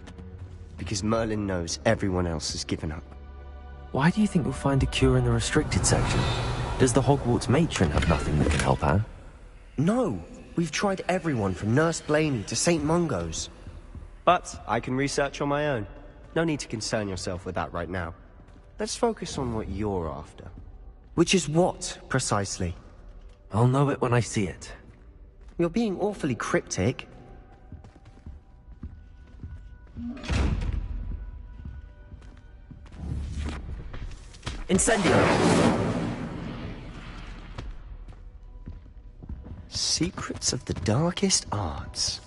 [SPEAKER 12] Because Merlin knows everyone else has given up.
[SPEAKER 1] Why do you think we'll find a cure in the restricted section? Does the Hogwarts matron have nothing that can help her?
[SPEAKER 12] No! We've tried everyone from Nurse Blaney to St. Mungo's. But I can research on my own. No need to concern yourself with that right now. Let's focus on what you're after. Which is what, precisely?
[SPEAKER 1] I'll know it when I see it.
[SPEAKER 12] You're being awfully cryptic.
[SPEAKER 1] Incendio!
[SPEAKER 12] Secrets of the darkest arts.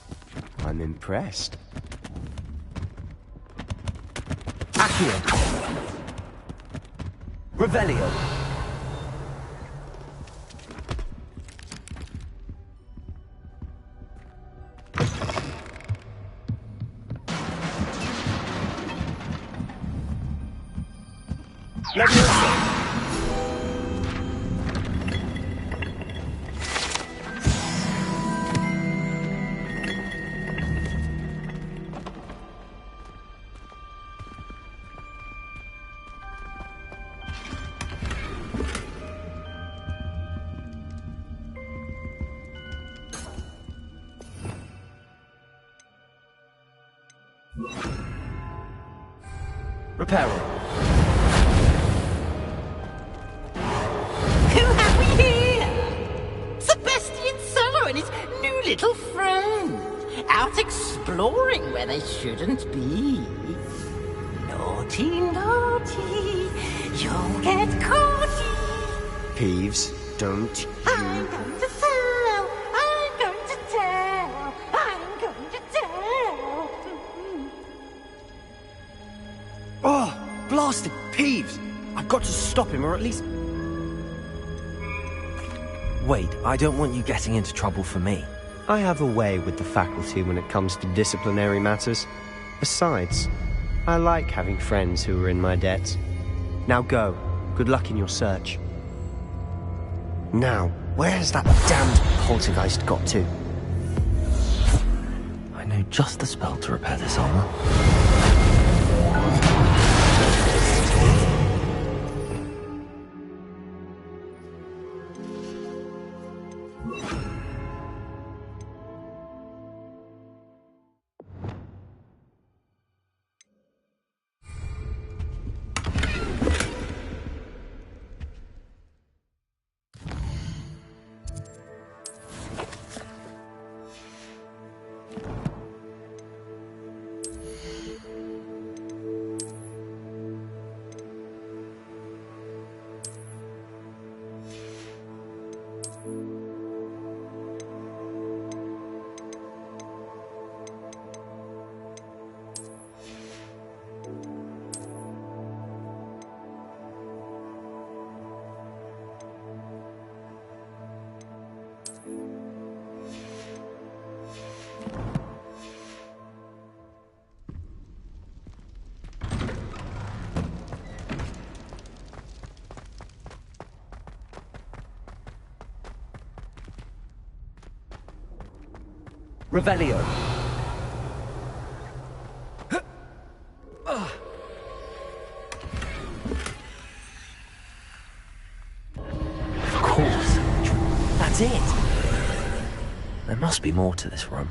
[SPEAKER 12] I'm impressed.
[SPEAKER 1] Accio! Revelio!
[SPEAKER 12] Leviosa!
[SPEAKER 1] Reparo.
[SPEAKER 16] Who have we here? Sebastian Sallow and his new little friend. Out exploring where they shouldn't be. Naughty, naughty. You'll get caught.
[SPEAKER 12] Peeves, don't you...
[SPEAKER 16] I'm going to tell. I'm going to tell. I'm going to tell.
[SPEAKER 12] Oh, blasted Peeves! I've got to stop him, or at least...
[SPEAKER 1] Wait, I don't want you getting into trouble for me.
[SPEAKER 12] I have a way with the faculty when it comes to disciplinary matters. Besides, I like having friends who are in my debt. Now go. Good luck in your search. Now, where has that damned poltergeist got to?
[SPEAKER 1] I know just the spell to repair this armor. Revelio. Of course. That's it. There must be more to this room.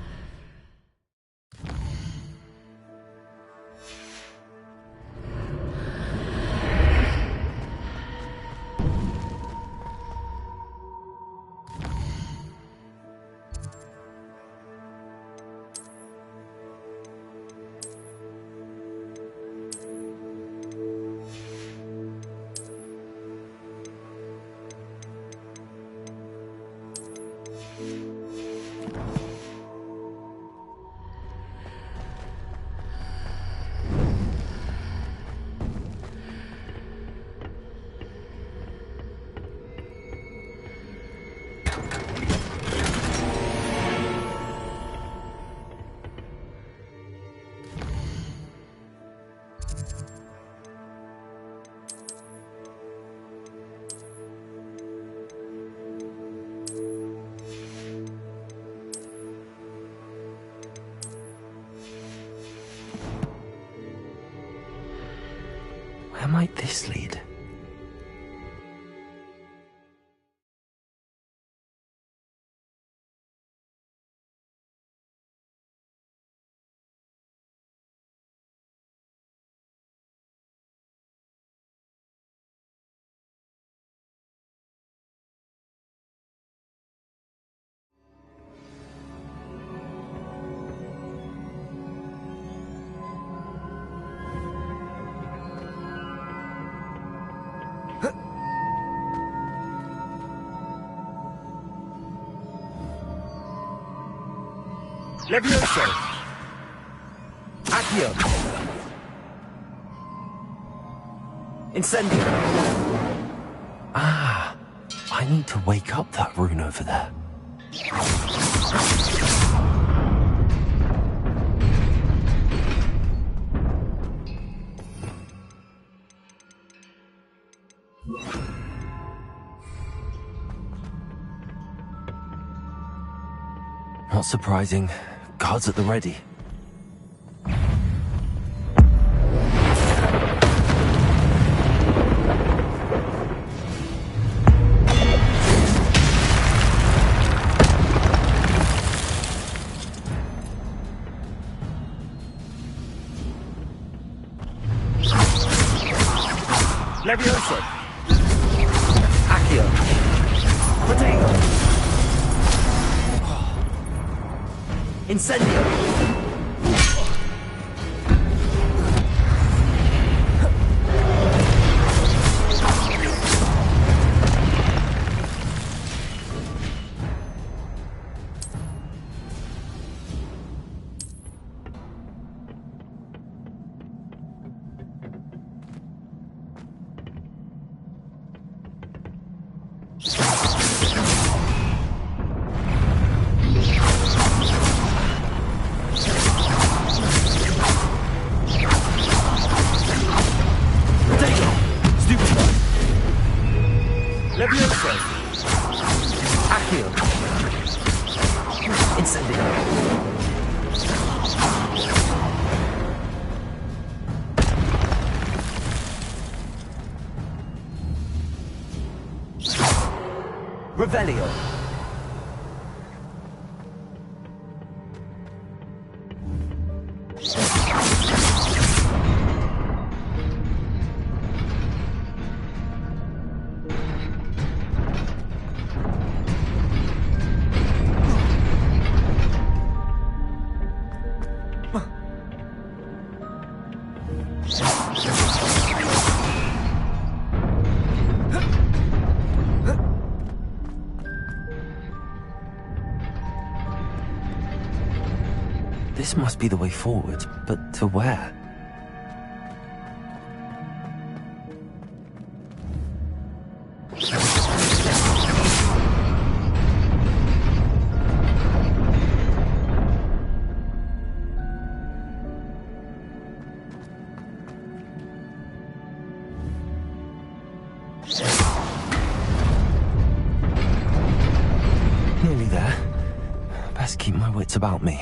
[SPEAKER 1] might this lead?
[SPEAKER 17] Levioso! Accio! Incendio!
[SPEAKER 1] Ah, I need to wake up that rune over there. Not surprising. Guards at the ready.
[SPEAKER 17] Levioso! Accio! Protego! Incendio! Levioso! Accio! Incendio! Revelio!
[SPEAKER 1] This must be the way forward, but to where? Nearly there. Best keep my wits about me.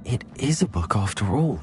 [SPEAKER 1] It is a book after all.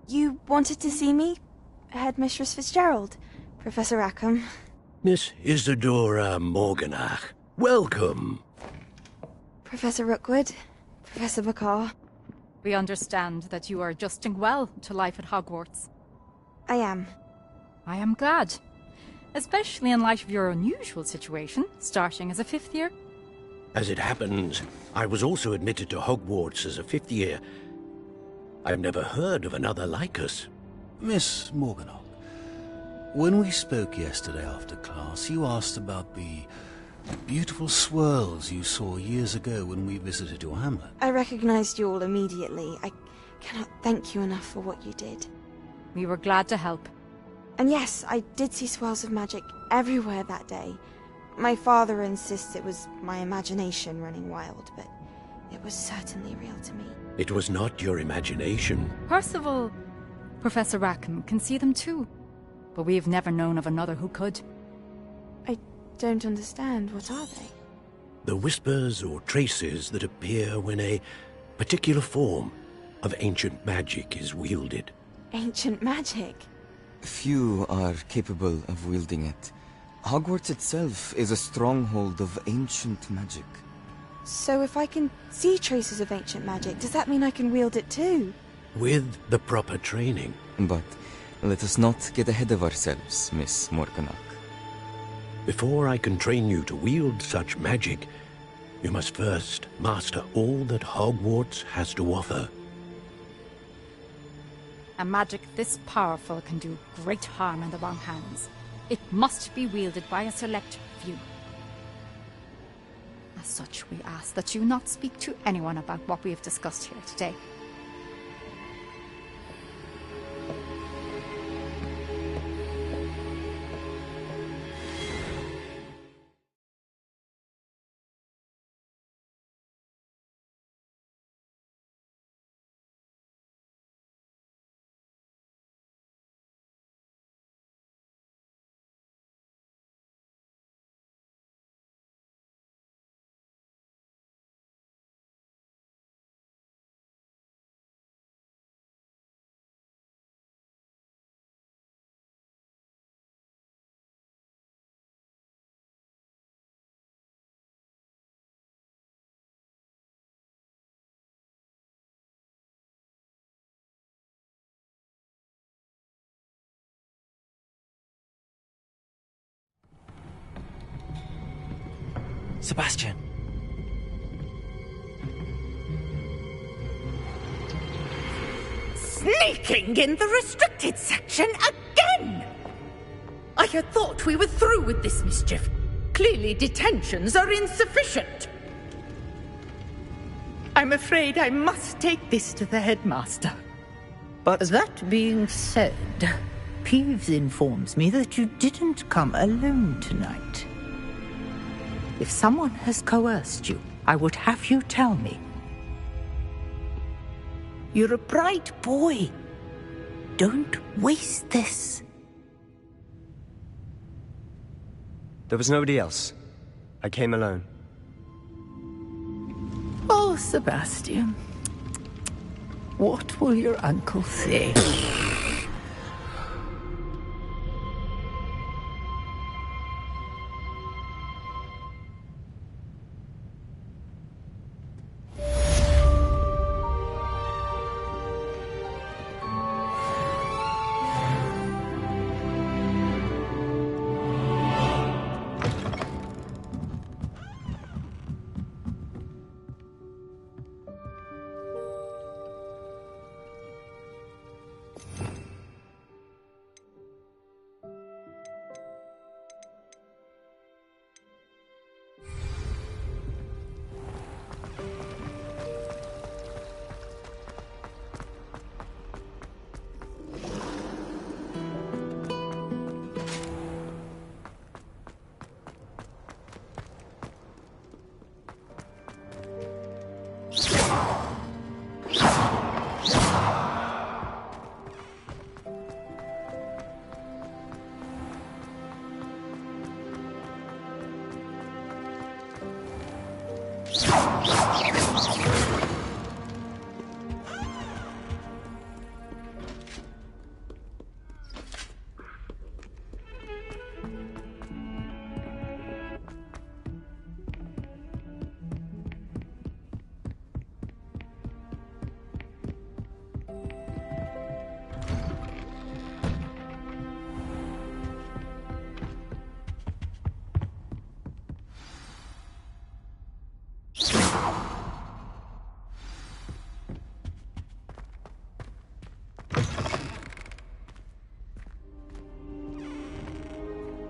[SPEAKER 18] You wanted to see me? Headmistress Fitzgerald, Professor Rackham.
[SPEAKER 6] Miss Isadora Morganach, welcome.
[SPEAKER 18] Professor Rookwood, Professor Bakar.
[SPEAKER 14] We understand that you are adjusting well to life at Hogwarts.
[SPEAKER 18] I am.
[SPEAKER 14] I am glad. Especially in light of your unusual situation, starting as a 5th year.
[SPEAKER 6] As it happens, I was also admitted to Hogwarts as a 5th year. I've never heard of another like us.
[SPEAKER 19] Miss Morganach, when we spoke yesterday after class, you asked about the beautiful swirls you saw years ago when we visited your hamlet.
[SPEAKER 18] I recognized you all immediately. I cannot thank you enough for what you did.
[SPEAKER 14] We were glad to help.
[SPEAKER 18] And yes, I did see swirls of magic everywhere that day. My father insists it was my imagination running wild, but it was certainly real to me.
[SPEAKER 6] It was not your imagination.
[SPEAKER 14] Percival, Professor Rackham can see them too. But we've never known of another who could.
[SPEAKER 18] I don't understand. What are they?
[SPEAKER 6] The whispers or traces that appear when a particular form of ancient magic is wielded.
[SPEAKER 18] Ancient magic?
[SPEAKER 20] Few are capable of wielding it. Hogwarts itself is a stronghold of ancient magic.
[SPEAKER 18] So if I can see traces of ancient magic, does that mean I can wield it too?
[SPEAKER 6] With the proper training.
[SPEAKER 20] But let us not get ahead of ourselves, Miss Morganach.
[SPEAKER 6] Before I can train you to wield such magic, you must first master all that Hogwarts has to offer.
[SPEAKER 14] A magic this powerful can do great harm in the wrong hands. It must be wielded by a select few. As such, we ask that you not speak to anyone about what we have discussed here today.
[SPEAKER 1] Sebastian.
[SPEAKER 16] Sneaking in the restricted section again! I had thought we were through with this mischief. Clearly detentions are insufficient. I'm afraid I must take this to the headmaster.
[SPEAKER 21] But that being said, Peeves informs me that you didn't come alone tonight. If someone has coerced you, I would have you tell me. You're a bright boy. Don't waste this.
[SPEAKER 12] There was nobody else. I came alone.
[SPEAKER 21] Oh, Sebastian. What will your uncle say?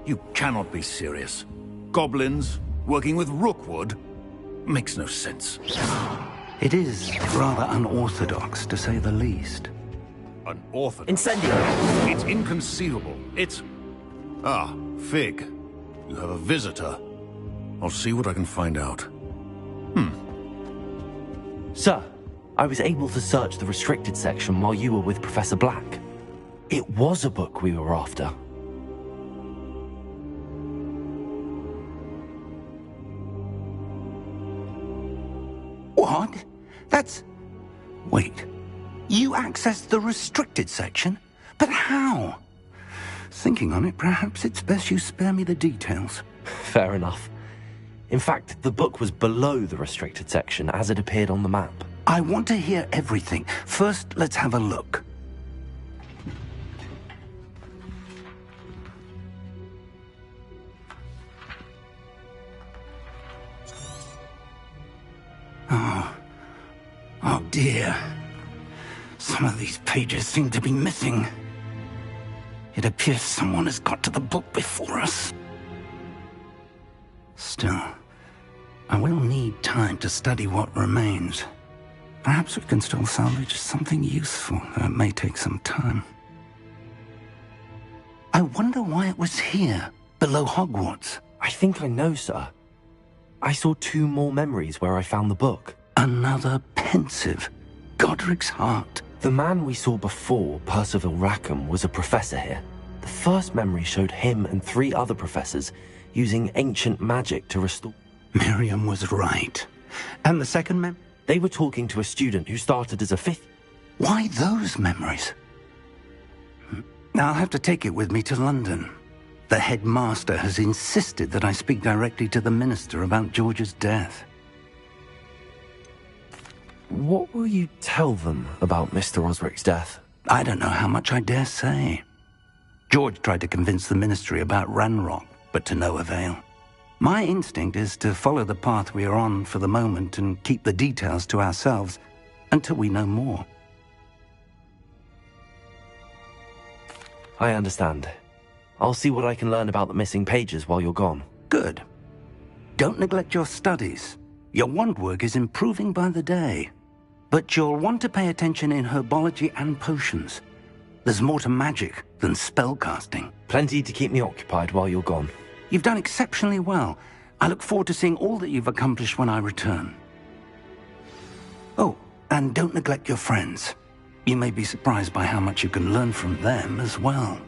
[SPEAKER 19] You cannot be serious. Goblins working with Rookwood? Makes no sense.
[SPEAKER 2] It is rather unorthodox, to say the least.
[SPEAKER 19] Unorthodox?
[SPEAKER 17] Incendio!
[SPEAKER 19] It's inconceivable. It's... Ah, Fig. You have a visitor. I'll see what I can find out.
[SPEAKER 1] Sir, I was able to search the restricted section while you were with Professor Black. It was a book we were after.
[SPEAKER 2] What? That's... Wait. You accessed the restricted section? But how? Thinking on it, perhaps it's best you spare me the details.
[SPEAKER 1] Fair enough. In fact, the book was below the restricted section as it appeared on the map.
[SPEAKER 2] I want to hear everything. First, let's have a look. Oh dear. Some of these pages seem to be missing. It appears someone has got to the book before us. Still, I will need time to study what remains. Perhaps we can still salvage something useful, though it may take some time. I wonder why it was here, below Hogwarts.
[SPEAKER 1] I think I know, sir. I saw 2 more memories where I found the book.
[SPEAKER 2] Another pensive. Godric's heart.
[SPEAKER 1] The man we saw before, Percival Rackham, was a professor here. The first memory showed him and 3 other professors using ancient magic to restore...
[SPEAKER 2] Miriam was right. And the second
[SPEAKER 1] They were talking to a student who started as a 5th...
[SPEAKER 2] Why those memories? I'll have to take it with me to London. The headmaster has insisted that I speak directly to the minister about George's death.
[SPEAKER 1] What will you tell them about Mr. Osric's death?
[SPEAKER 2] I don't know how much I dare say. George tried to convince the ministry about Ranrock, but to no avail. My instinct is to follow the path we are on for the moment and keep the details to ourselves until we know more.
[SPEAKER 1] I understand. I'll see what I can learn about the missing pages while you're gone.
[SPEAKER 2] Good. Don't neglect your studies. Your wand work is improving by the day. But you'll want to pay attention in herbology and potions. There's more to magic than spellcasting.
[SPEAKER 1] Plenty to keep me occupied while you're gone.
[SPEAKER 2] You've done exceptionally well. I look forward to seeing all that you've accomplished when I return. Oh, and don't neglect your friends. You may be surprised by how much you can learn from them as well.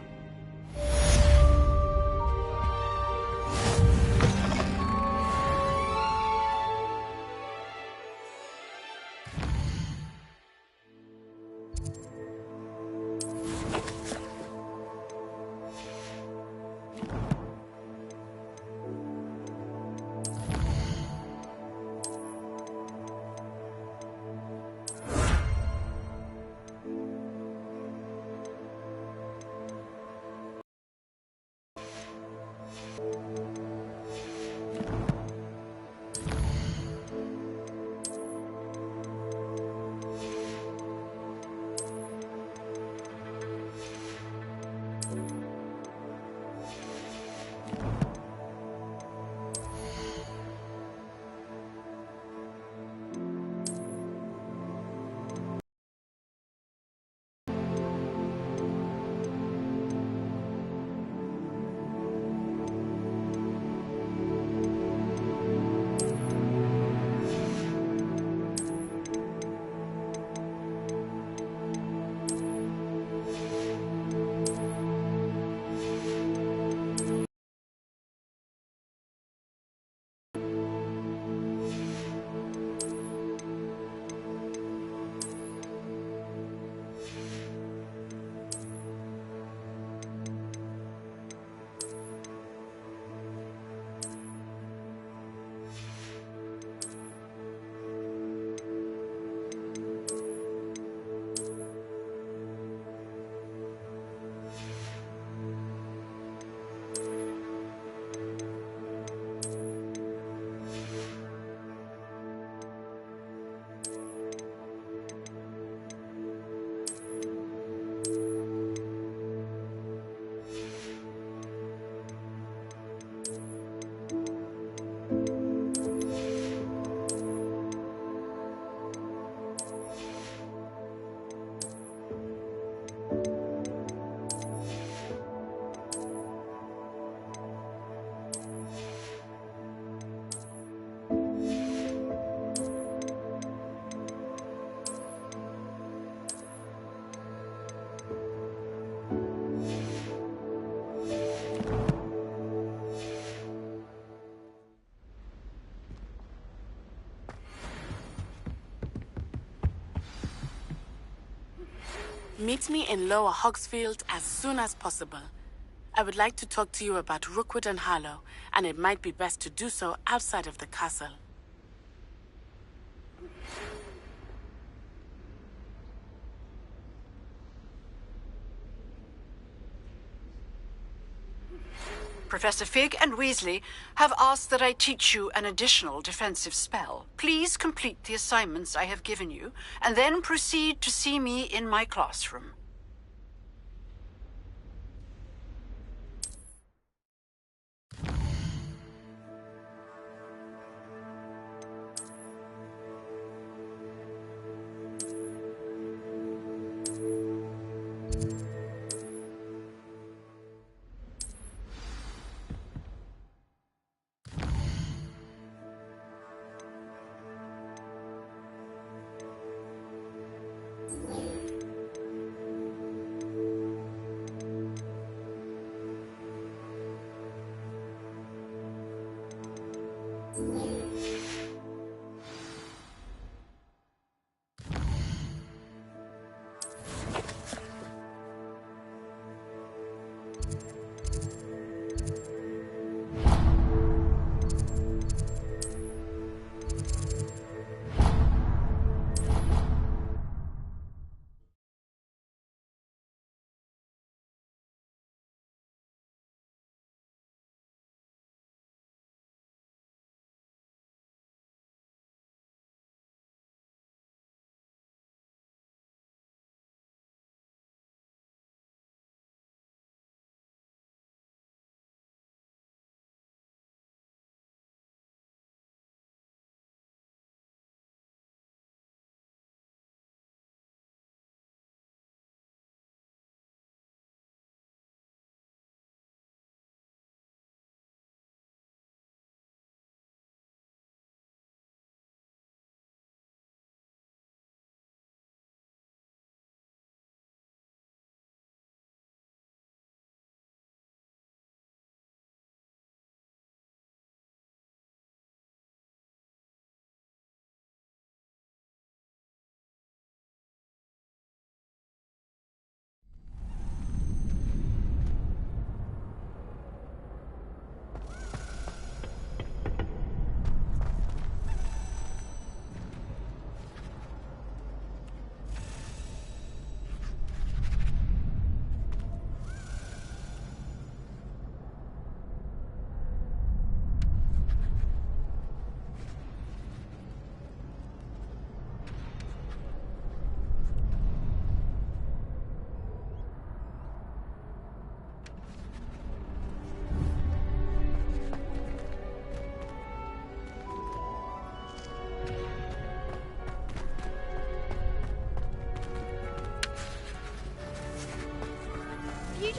[SPEAKER 8] Meet me in Lower Hogsfield as soon as possible. I would like to talk to you about Rookwood and Harlow, and it might be best to do so outside of the castle.
[SPEAKER 11] Professor Fig and Weasley have asked that I teach you an additional defensive spell. Please complete the assignments I have given you, and then proceed to see me in my classroom.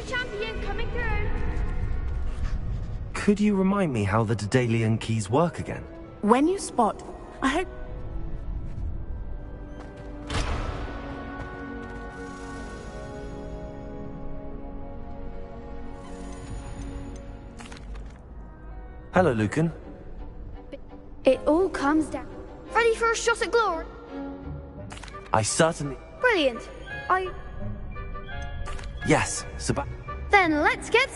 [SPEAKER 5] Champion coming through.
[SPEAKER 1] Could you remind me how the Daedalian keys work again?
[SPEAKER 8] When you spot... I hope...
[SPEAKER 1] Hello, Lucan.
[SPEAKER 13] It all comes down. Ready for a shot at glory?
[SPEAKER 1] I certainly...
[SPEAKER 13] Brilliant.
[SPEAKER 1] Yes, Sebastian.
[SPEAKER 13] Then let's get...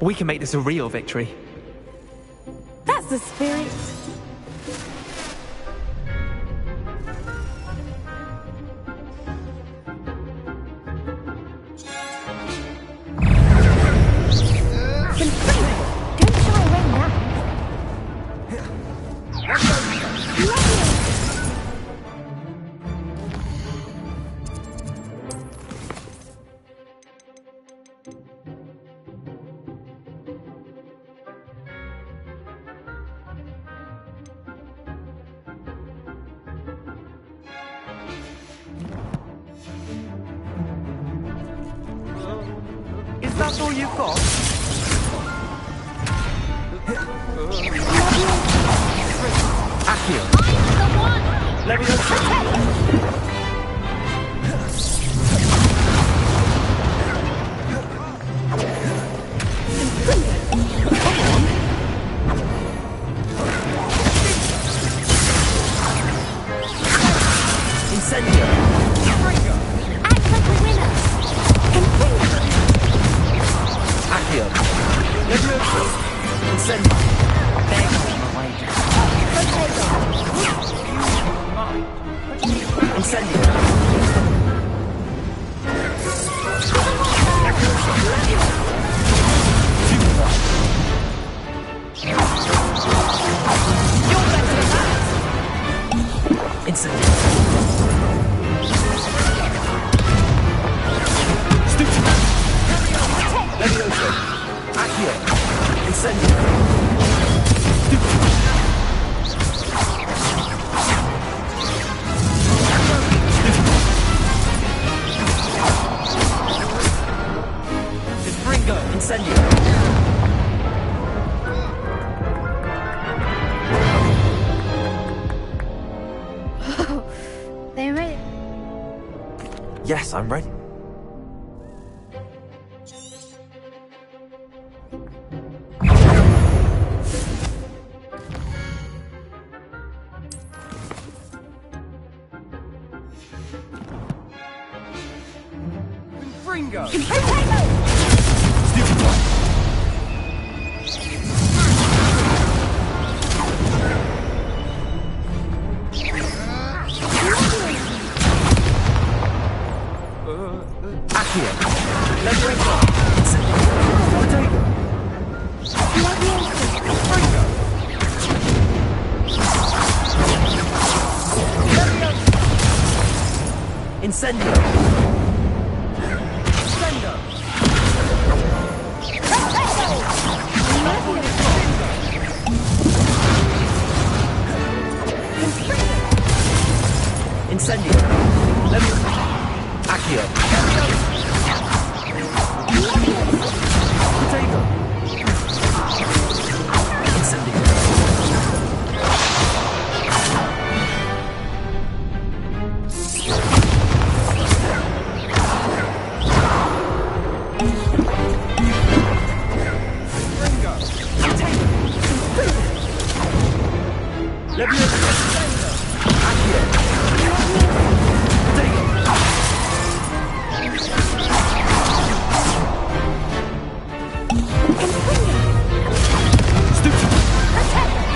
[SPEAKER 9] We can make this a real victory.
[SPEAKER 8] That's the spirit.
[SPEAKER 17] That's all you've got?
[SPEAKER 5] Accio. The one!
[SPEAKER 17] Leviosa.
[SPEAKER 1] Incendio!
[SPEAKER 5] Act like a winner!
[SPEAKER 1] Accio! Levioso! Incendio! Incendio! Incendio! Stuccio! Levioso! Accio! Incendio! Stuccio! Springo! Incendio!
[SPEAKER 13] They made it.
[SPEAKER 1] Yes, I'm ready.
[SPEAKER 17] Fringo!
[SPEAKER 1] Accio! Levioso! Potato!
[SPEAKER 17] Fringo!
[SPEAKER 1] Incendio!
[SPEAKER 17] Sendo!
[SPEAKER 1] Incendio! Levioso! Accio! Potato! Incendio! Levioso! Accio! Potato! Stuccio!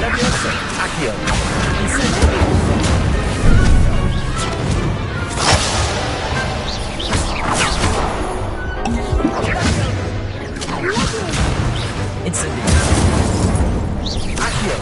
[SPEAKER 1] Levioso! Accio! Incendio! Accio!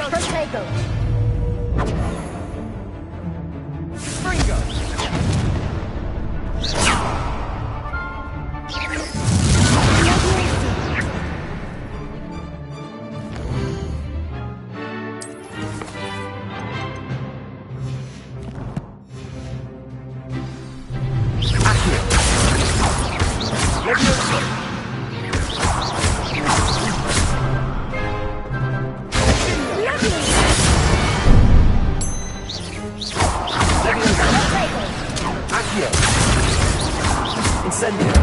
[SPEAKER 17] Potato! Fringo!
[SPEAKER 1] Incendio!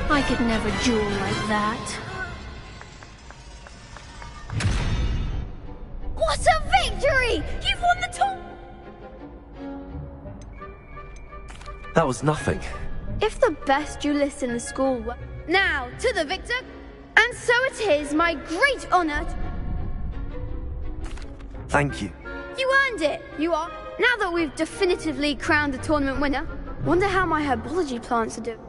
[SPEAKER 5] I could never duel like that.
[SPEAKER 13] What a victory! You've won the tournament!
[SPEAKER 1] That was nothing.
[SPEAKER 13] If the best duelist in the school were... Now, to the victor! And so it is my great honor...
[SPEAKER 1] Thank you.
[SPEAKER 13] You earned it! You are. Now that we've definitively crowned the tournament winner, wonder how my herbology plants are doing.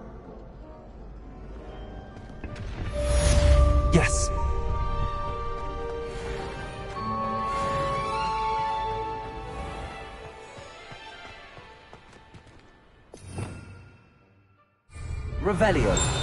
[SPEAKER 1] Yes.
[SPEAKER 7] Revelio.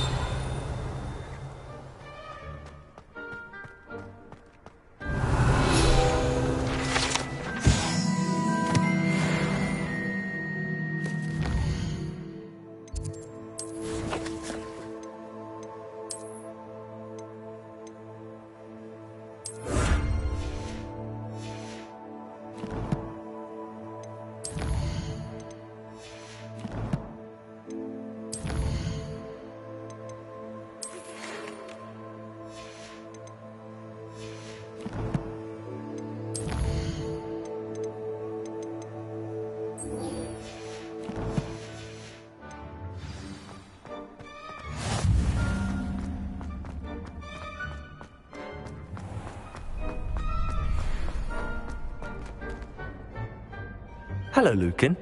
[SPEAKER 1] Hello, Lucan.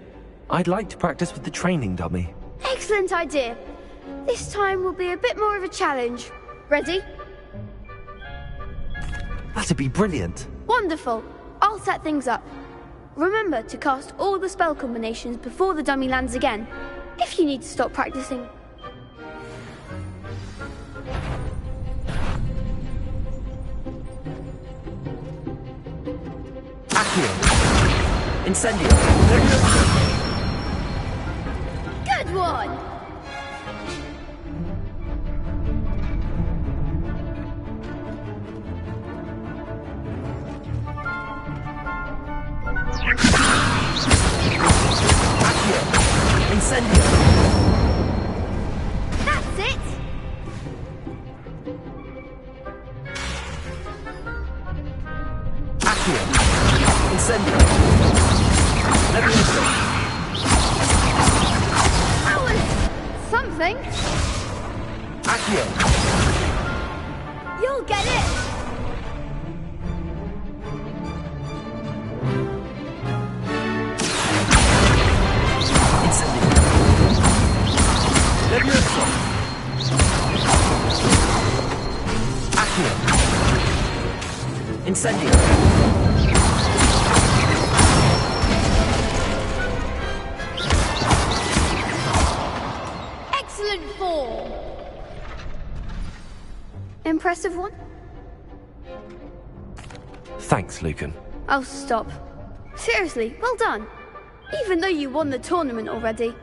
[SPEAKER 1] I'd like to practice with the training dummy.
[SPEAKER 13] Excellent idea. This time will be a bit more of a challenge. Ready?
[SPEAKER 1] That'd be brilliant.
[SPEAKER 13] Wonderful. I'll set things up. Remember to cast all the spell combinations before the dummy lands again, if you need to stop practicing.
[SPEAKER 7] Incendio.
[SPEAKER 13] Good one!
[SPEAKER 7] Incendio.
[SPEAKER 13] That's it!
[SPEAKER 7] Incendio.
[SPEAKER 13] That was something.
[SPEAKER 7] Accio.
[SPEAKER 13] You'll get it.
[SPEAKER 7] Incendio. Levioso. Accio. Incendio.
[SPEAKER 13] Form. Impressive one?
[SPEAKER 1] Thanks, Lucan.
[SPEAKER 13] Oh, stop. Seriously, well done. Even though you won the tournament already.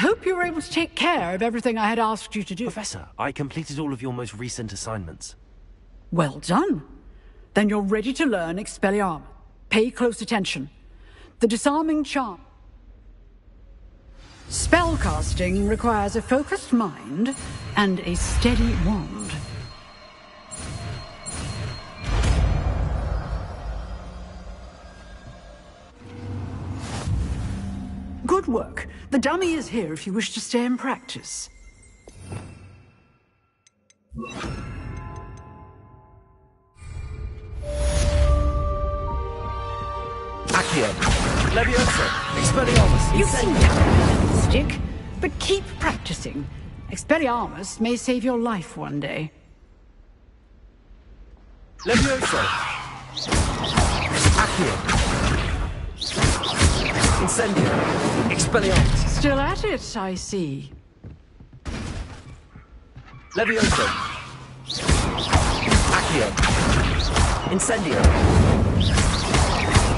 [SPEAKER 11] hope you were able to take care of everything I had asked you to do.
[SPEAKER 1] Professor, I completed all of your most recent assignments.
[SPEAKER 11] Well done. Then you're ready to learn Expelliarmus. Pay close attention. The disarming charm. Spellcasting requires a focused mind and a steady wand. Good work. The dummy is here if you wish to stay and practice.
[SPEAKER 7] Accio. Leviosa. Expelliarmus.
[SPEAKER 11] You seem to have a stick, but keep practicing. Expelliarmus may save your life one day.
[SPEAKER 7] Leviosa. Accio. Incendio. Expelliarmus.
[SPEAKER 11] Still at it, I see.
[SPEAKER 7] Leviosa. Accio. Incendio.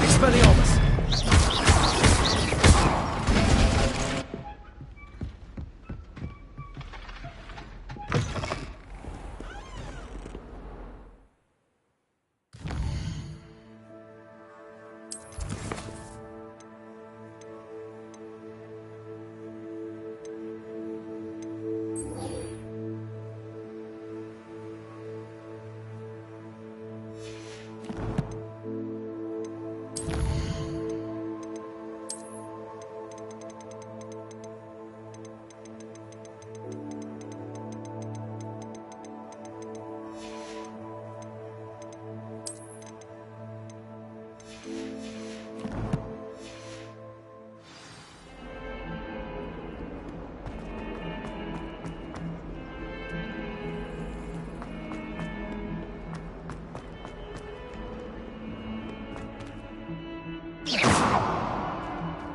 [SPEAKER 7] Expelliarmus.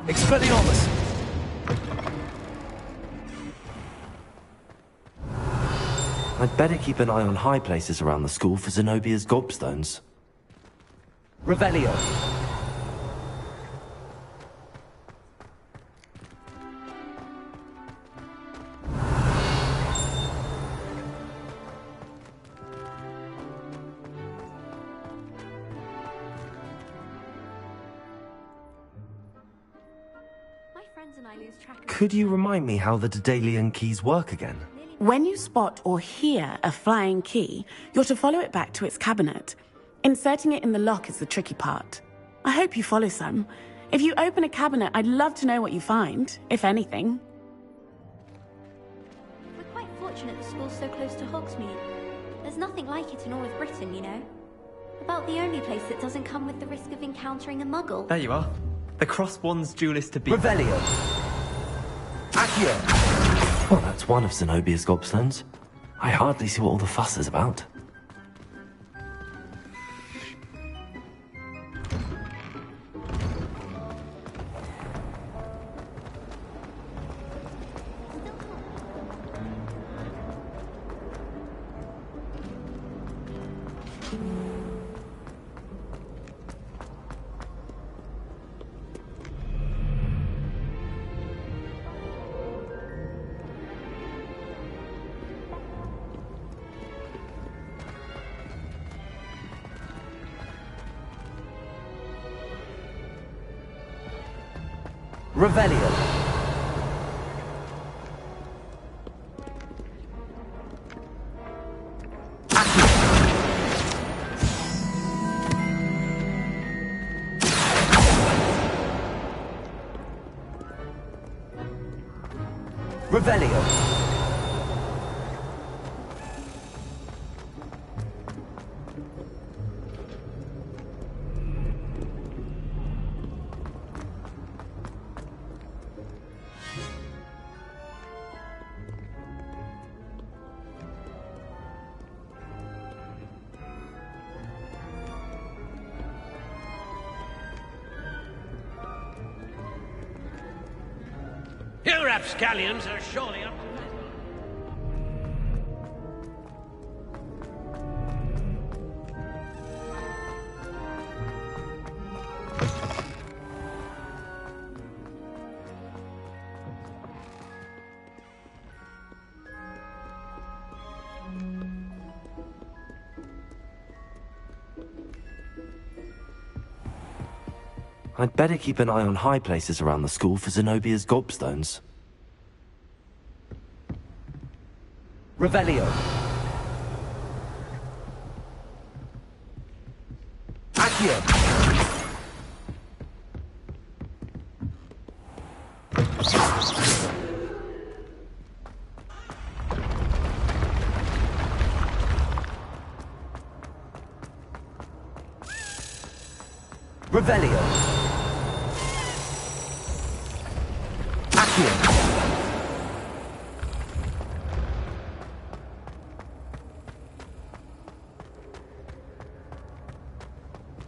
[SPEAKER 7] Expelliarmus!
[SPEAKER 1] I'd better keep an eye on high places around the school for Zenobia's gobstones.
[SPEAKER 7] Revelio.
[SPEAKER 1] Could you remind me how the Daedalian keys work again?
[SPEAKER 8] When you spot or hear a flying key, you're to follow it back to its cabinet. Inserting it in the lock is the tricky part. I hope you follow some. If you open a cabinet, I'd love to know what you find, if anything.
[SPEAKER 5] We're quite fortunate the school's so close to Hogsmeade. There's nothing like it in all of Britain, you know. About the only place that doesn't come with the risk of encountering a muggle.
[SPEAKER 7] There you are. The Crosswands duelist to beat. Revelio. Accio.
[SPEAKER 1] Well, that's one of Zenobia's gobstones. I hardly see what all the fuss is about.
[SPEAKER 7] Revelio. Revelio.
[SPEAKER 6] Your rapscallions are surely up to this.
[SPEAKER 1] I'd better keep an eye on high places around the school for Zenobia's gobstones.
[SPEAKER 7] Revelio. Accio. Revelio. Accio.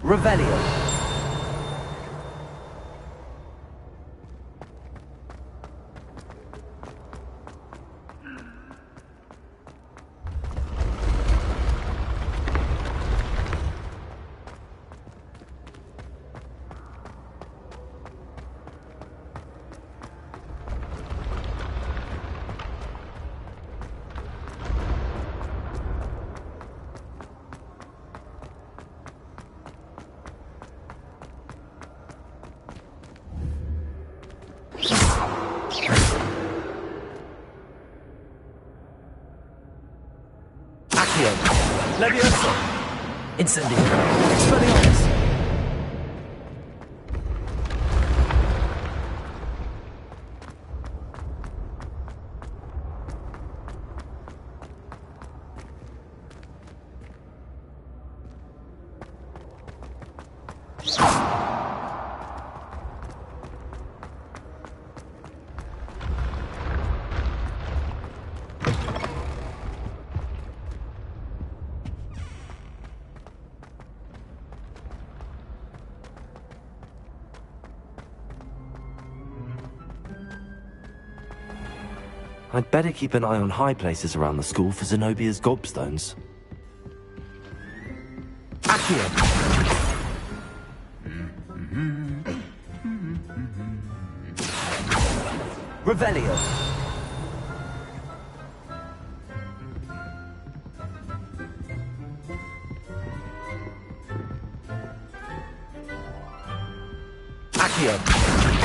[SPEAKER 7] Revelio. Levioso. Incendio. Expelliarmus.
[SPEAKER 1] I'd better keep an eye on high places around the school for Zenobia's gobstones.
[SPEAKER 7] Accio. Revelio. Accio.